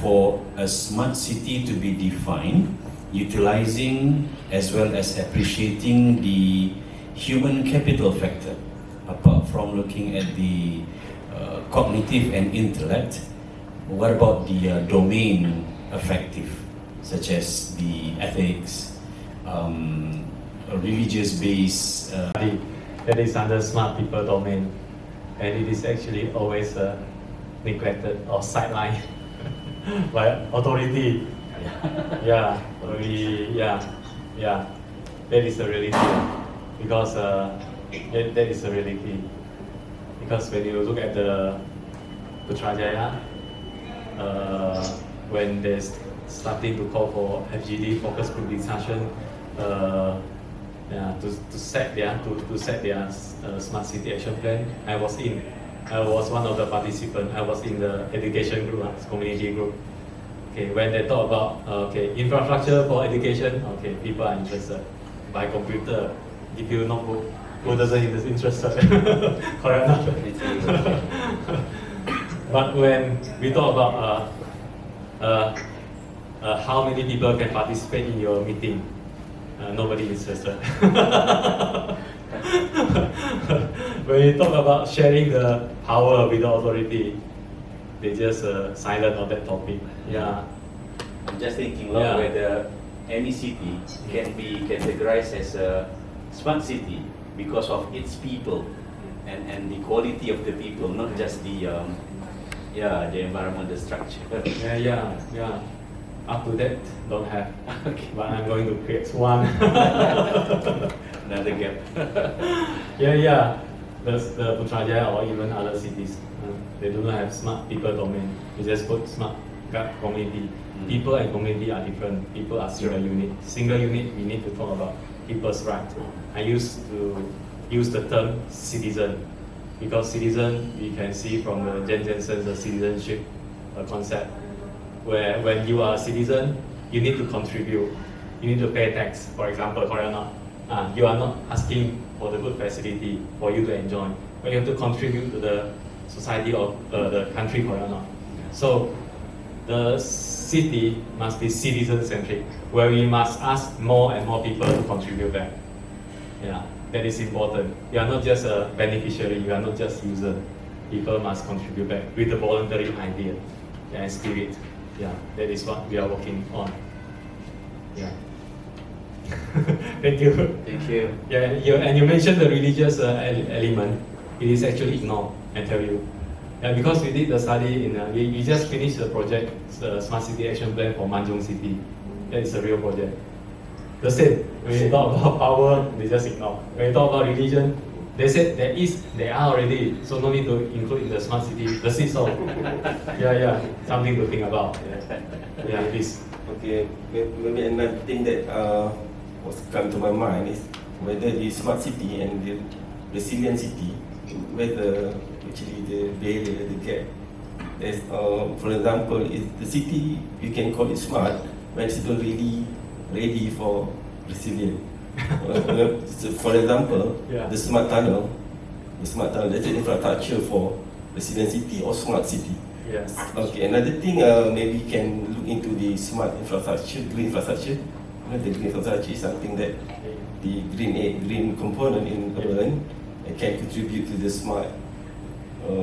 for a smart city to be defined, utilizing as well as appreciating the human capital factor, apart from looking at the cognitive and intellect? What about the domain affective, such as the ethics, religious base? That is under smart people domain, and it is actually always neglected or sidelined by authority. That is the reality, because that is the reality. Because when you look at the Putrajaya, when they're starting to call for FGD, focus group discussion, to set their smart city action plan, I was one of the participants. I was in the education group, community group. Okay, when they talk about infrastructure for education, people are interested. Buy computer, give you notebook. Who doesn't interested? Correct enough. But when we talk about how many people can participate in your meeting, nobody is interested. When you talk about sharing the power with the authority, they just silent on that topic. Yeah. I'm just thinking whether any city can be categorized as a smart city because of its people and the quality of the people, not just the environmental structure. Yeah. Up to that, don't have. Okay. But I'm going to create one. Another gap. The Putrajaya or even other cities, they do not have smart people domain. You just put smart community. People and community are different. People are single unit. Single unit, we need to talk about people's rights. I used to use the term citizen, because citizen, we can see from the Jen Jensen's citizenship concept, where when you are a citizen, you need to contribute. You need to pay tax, for example, correct or not? You are not asking for the good facility for you to enjoy, but you have to contribute to the society of the country, correct or not? So the city must be citizen-centric, where we must ask more and more people to contribute back. Yeah, that is important. You are not just a beneficiary, you are not just user. People must contribute back with the voluntary idea and spirit. Yeah, that is what we are working on. Yeah. Thank you. Thank you. Yeah, and you mentioned the religious element. It is actually ignored, I tell you. Because we did the study we just finished the project, the Smart City Action Plan for Manjung City. That is a real project. The same. When you talk about power, they just ignore. When you talk about religion, they said they are already, so no need to include in the smart city. The seesaw. Something to think about. Yeah, please. Okay, maybe another thing that was come to my mind is whether the smart city and the resilient city, whether actually the barrier, the gap. There's, for example, is the city, you can call it smart, but it's not really ready for resilient. So for example, the smart tunnel, that's an infrastructure for resilient city or smart city. Yes. Okay, another thing, maybe you can look into the smart infrastructure, green infrastructure. The green infrastructure is something that the green component in urban can contribute to the smart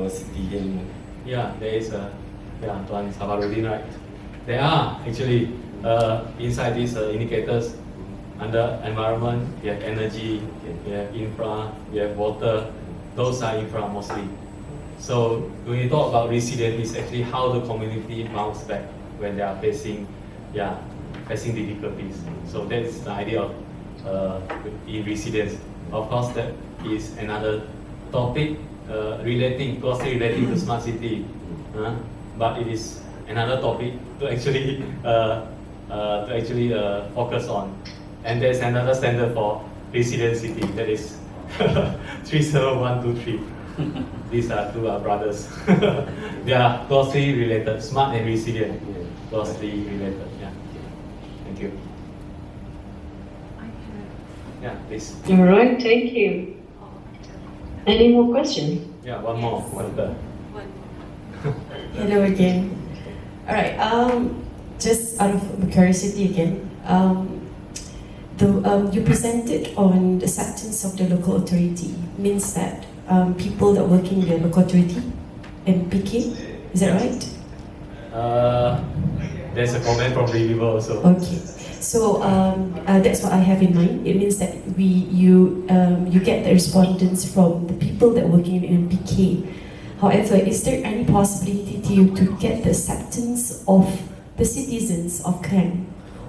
city. And there is Tuan Sabarudin, right? There are actually inside these indicators under environment, we have energy, we have infra, we have water. Those are infra mostly. So when you talk about resilience, it's actually how the community bounce back when they are facing facing difficulties. So that's the idea of in resilience. Of course, that is another topic closely relating to smart city, but it is another topic to actually focus on. And there's another standard for resilient city, that is 37123. These are two brothers. They are closely related, smart and resilient, closely related. Yeah. Thank you. Yeah, please. All right, thank you. Any more questions? Yeah, one more. Hello again. All right. Just out of curiosity again, you presented on the acceptance of the local authority. Means that people that are working in the local authority, MPK, is that right? There's a comment from reviewer also. Okay. So that's what I have in mind. It means that you get the respondents from the people that are working in MPK. However, is there any possibility to get the acceptance of the citizens of Klang,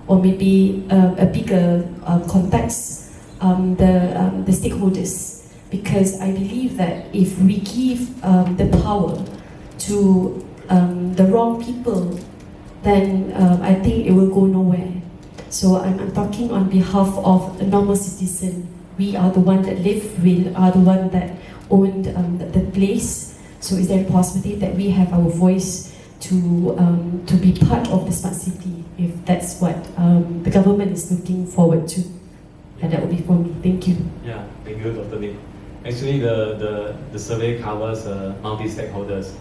or maybe a bigger context, the stakeholders? Because I believe that if we give the power to the wrong people, then I think it will go nowhere. So I'm talking on behalf of a normal citizen. We are the one that live, we are the one that own the place. So is there a possibility that we have our voice to be part of the smart city, if that's what the government is looking forward to? And that would be for me. Thank you. Yeah, thank you, Dr. Lee. Actually, the survey covers multi-stakeholders,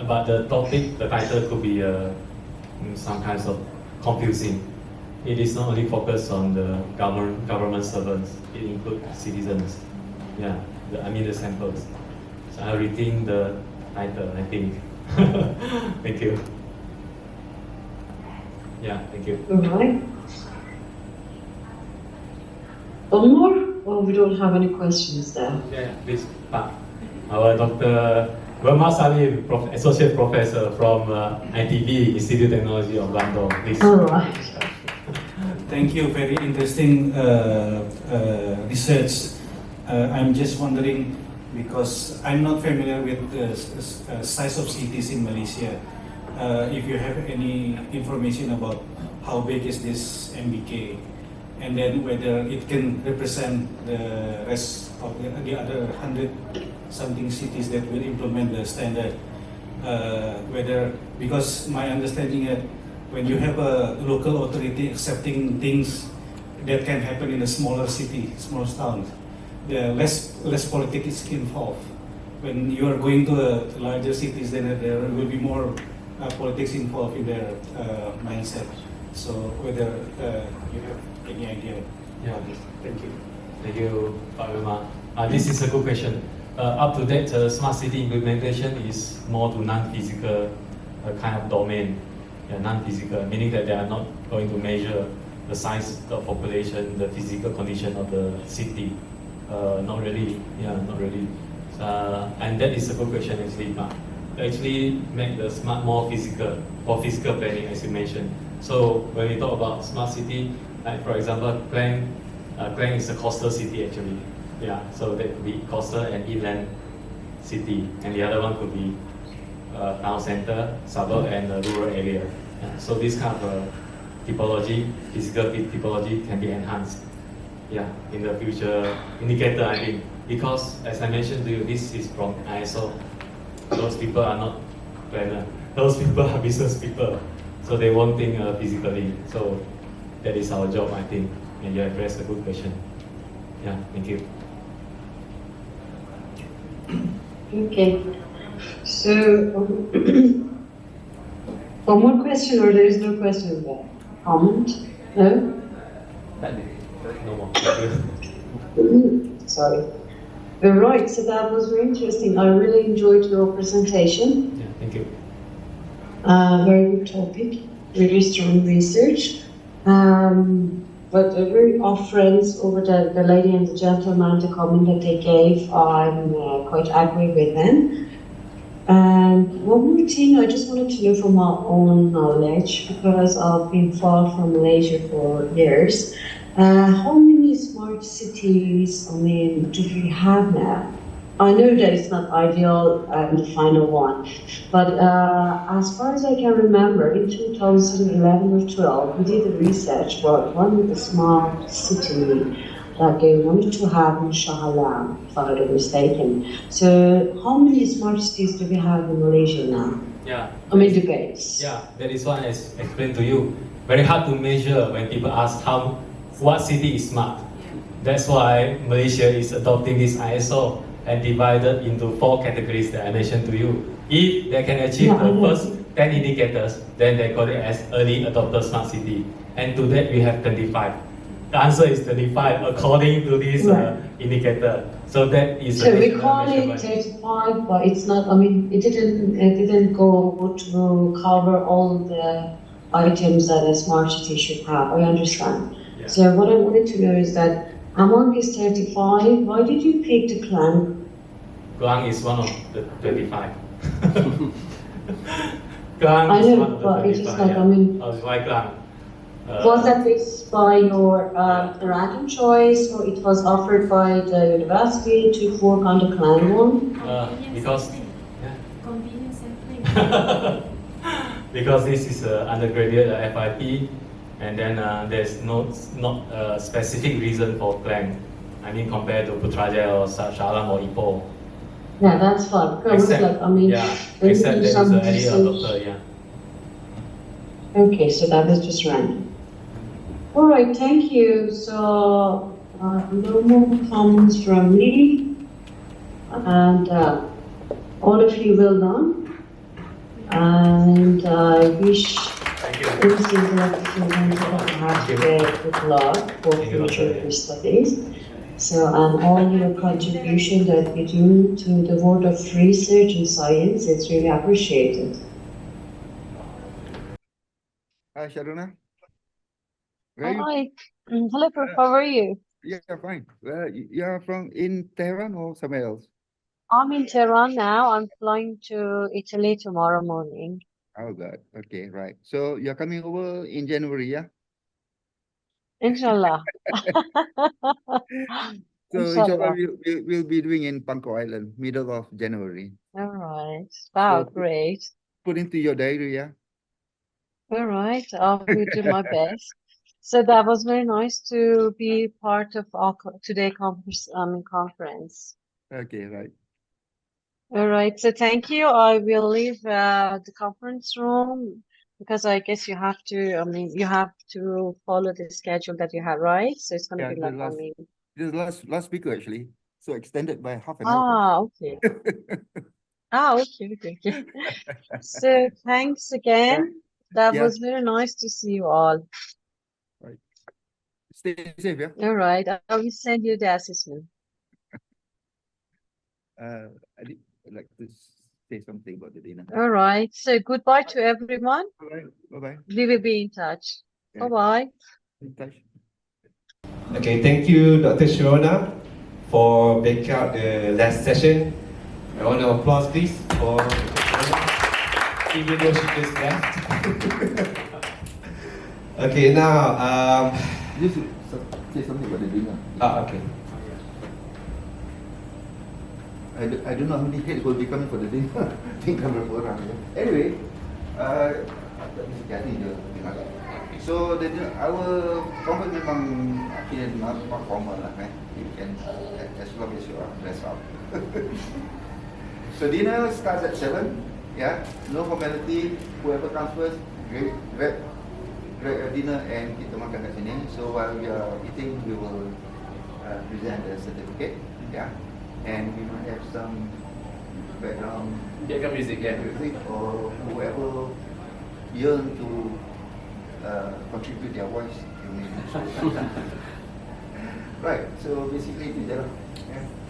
but the topic, the title could be some kinds of confusing. It is not only focused on the government servants, it includes citizens. Yeah, the samples. So I'll rethink the title, I think. Thank you. Yeah, thank you. All right. One more? Or we don't have any questions there? Yeah, please. Our Dr. Verma Salim, Associate Professor from ITB, Institut Teknologi Bandung, please. All right. Thank you. Very interesting research. I'm just wondering, because I'm not familiar with the size of cities in Malaysia. If you have any information about how big is this MBK, and then whether it can represent the rest of the other 100-something cities that will implement the standard. Because my understanding is when you have a local authority accepting things that can happen in a smaller city, small town, the less politics is involved. When you are going to larger cities, then there will be more politics involved in their mindset. So whether you have any idea about this? Thank you. Thank you, Pak Verma. This is a good question. Up to date, smart city implementation is more to non-physical kind of domain. Yeah, non-physical, meaning that they are not going to measure the size of population, the physical condition of the city. Not really, yeah, not really. And that is a good question actually, but to actually make the smart more physical, for physical planning as you mentioned. So when we talk about smart city, like for example, Klang is a coastal city actually. Yeah, so that could be coastal and inland city, and the other one could be town center, suburb, and rural area. Yeah, so this kind of typology, physical typology can be enhanced. Yeah, in the future indicator, I think, because as I mentioned to you, this is from ISO. Those people are not planner. Those people are business people, so they won't think physically. So that is our job, I think. And you addressed a good question. Yeah, thank you. Okay. So, one more question, or there is no question there? Comment? No? No more. Thank you. Sorry. All right, so that was very interesting. I really enjoyed your presentation. Yeah, thank you. Very good topic, really strong research. But very off friends over the lady and the gentleman, the comment that they gave, I'm quite agree with them. And one more thing, I just wanted to know from my own knowledge, because I've been far from Malaysia for years. How many smart cities, do we have now? I know that it's not ideal and the final one, but as far as I can remember, in 2011 or 12, we did a research about one with a smart city that they wanted to have in Shah Alam, if I'm not mistaken. So how many smart cities do we have in Malaysia now? Yeah. The base. Yeah, that is what I explained to you. Very hard to measure when people ask what city is smart. That's why Malaysia is adopting this ISO and divided into 4 categories that I mentioned to you. If they can achieve the first 10 indicators, then they call it as early adopter smart city. And to that we have 25. The answer is 25 according to this indicator. So that is so we call it 35, but it's not. It didn't go to cover all the items that a smart city should have. I understand. Yeah. So what I wanted to know is that among these 35, why did you pick the Klang? Klang is one of the 25. Klang I is know, one of the but 25. it's just like, why Klang? was that based by your random choice, or it was offered by the university to work on the Klang one? Because convenience and because this is undergraduate FIP, and then there's not a specific reason for Klang. Compared to Putrajaya or Shah Alam or Ipoh. Yeah, that's fine. Except that it's an early adopter, yeah. Okay, so that is just random. All right, thank you. So, no more comments from me. And all of you well done. And I wish everything like to have today good luck for future studies. So, and all your contribution that you do to the world of research and science, it's really appreciated. Hi, Sharuna. Hi. Hello, Prof. How are you? Yeah, fine. You are in Tehran or somewhere else? I'm in Tehran now. I'm flying to Italy tomorrow morning. Oh, God. Okay, right. So you're coming over in January, yeah? Inshallah. So Inshallah. we'll be doing in Panko Island, middle of January. All right. Wow, So great. put into your diary, yeah? All right. I will do my best. So that was very nice to be part of our today conference. Okay, right. All right. So thank you. I will leave the conference room because I guess you have to. You have to follow the schedule that you have, right? So it's gonna be like This is last speaker actually, so extended by half an hour. okay. Okay. So thanks again. That was very nice to see you all. Right. Stay safe, yeah? All right. I will send you the assessment. I'd like to say something about the dinner. All right. So goodbye to everyone. All right. Bye-bye. We will be in touch. Yeah. Bye-bye. In touch. Okay, thank you, Dr. Sharona, for breaking out the last session. I want to applause, please, for even though she just left. Okay, now, Just say something about the dinner. okay. I don't know how many heads will be coming for the dinner. Tinggal berapa orang. Anyway, so our conference memang not formal lah, you can as long as you are dressed up. So dinner starts at 7, yeah. No formality. Whoever comes first, grab a dinner and kita makan kat sini. So while we are eating, we will present the certificate, yeah. And we might have some background music, or whoever yearn to contribute their voice. Right. So basically, yeah.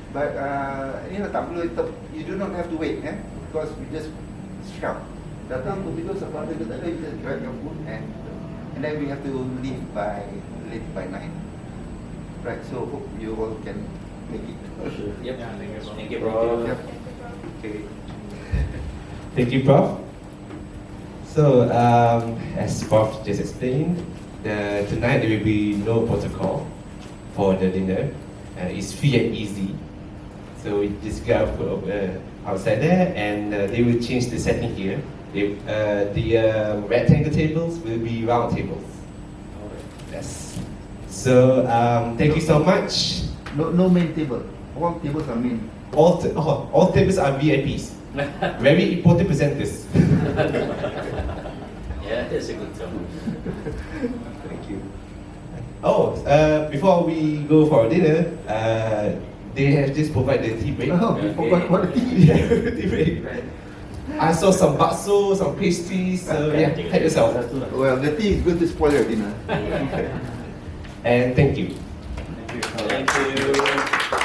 But you do not have to wait, because we just shout. Datang begitu sebab kita tak ada, you just grab your food and then we have to leave by 9. Right. So hope you all can make it. Yep. Thank you, bro. Yep. Okay. Thank you, Prof. So, as Prof just explained, tonight there will be no protocol for the dinner. It's free and easy. So we just go outside there, and they will change the setting here. The rectangle tables will be round tables. Yes. So thank you so much. No main table. All tables are main. All tables are VIPs. Very important presenters. Yeah, that's a good term. Thank you. Oh, before we go for dinner, they have just provided tea break. Oh, we forgot about the tea. Yeah, tea break. I saw some bakso, some pastries. So yeah, help yourself. Well, the tea is going to spoil your dinner. And thank you. Thank you.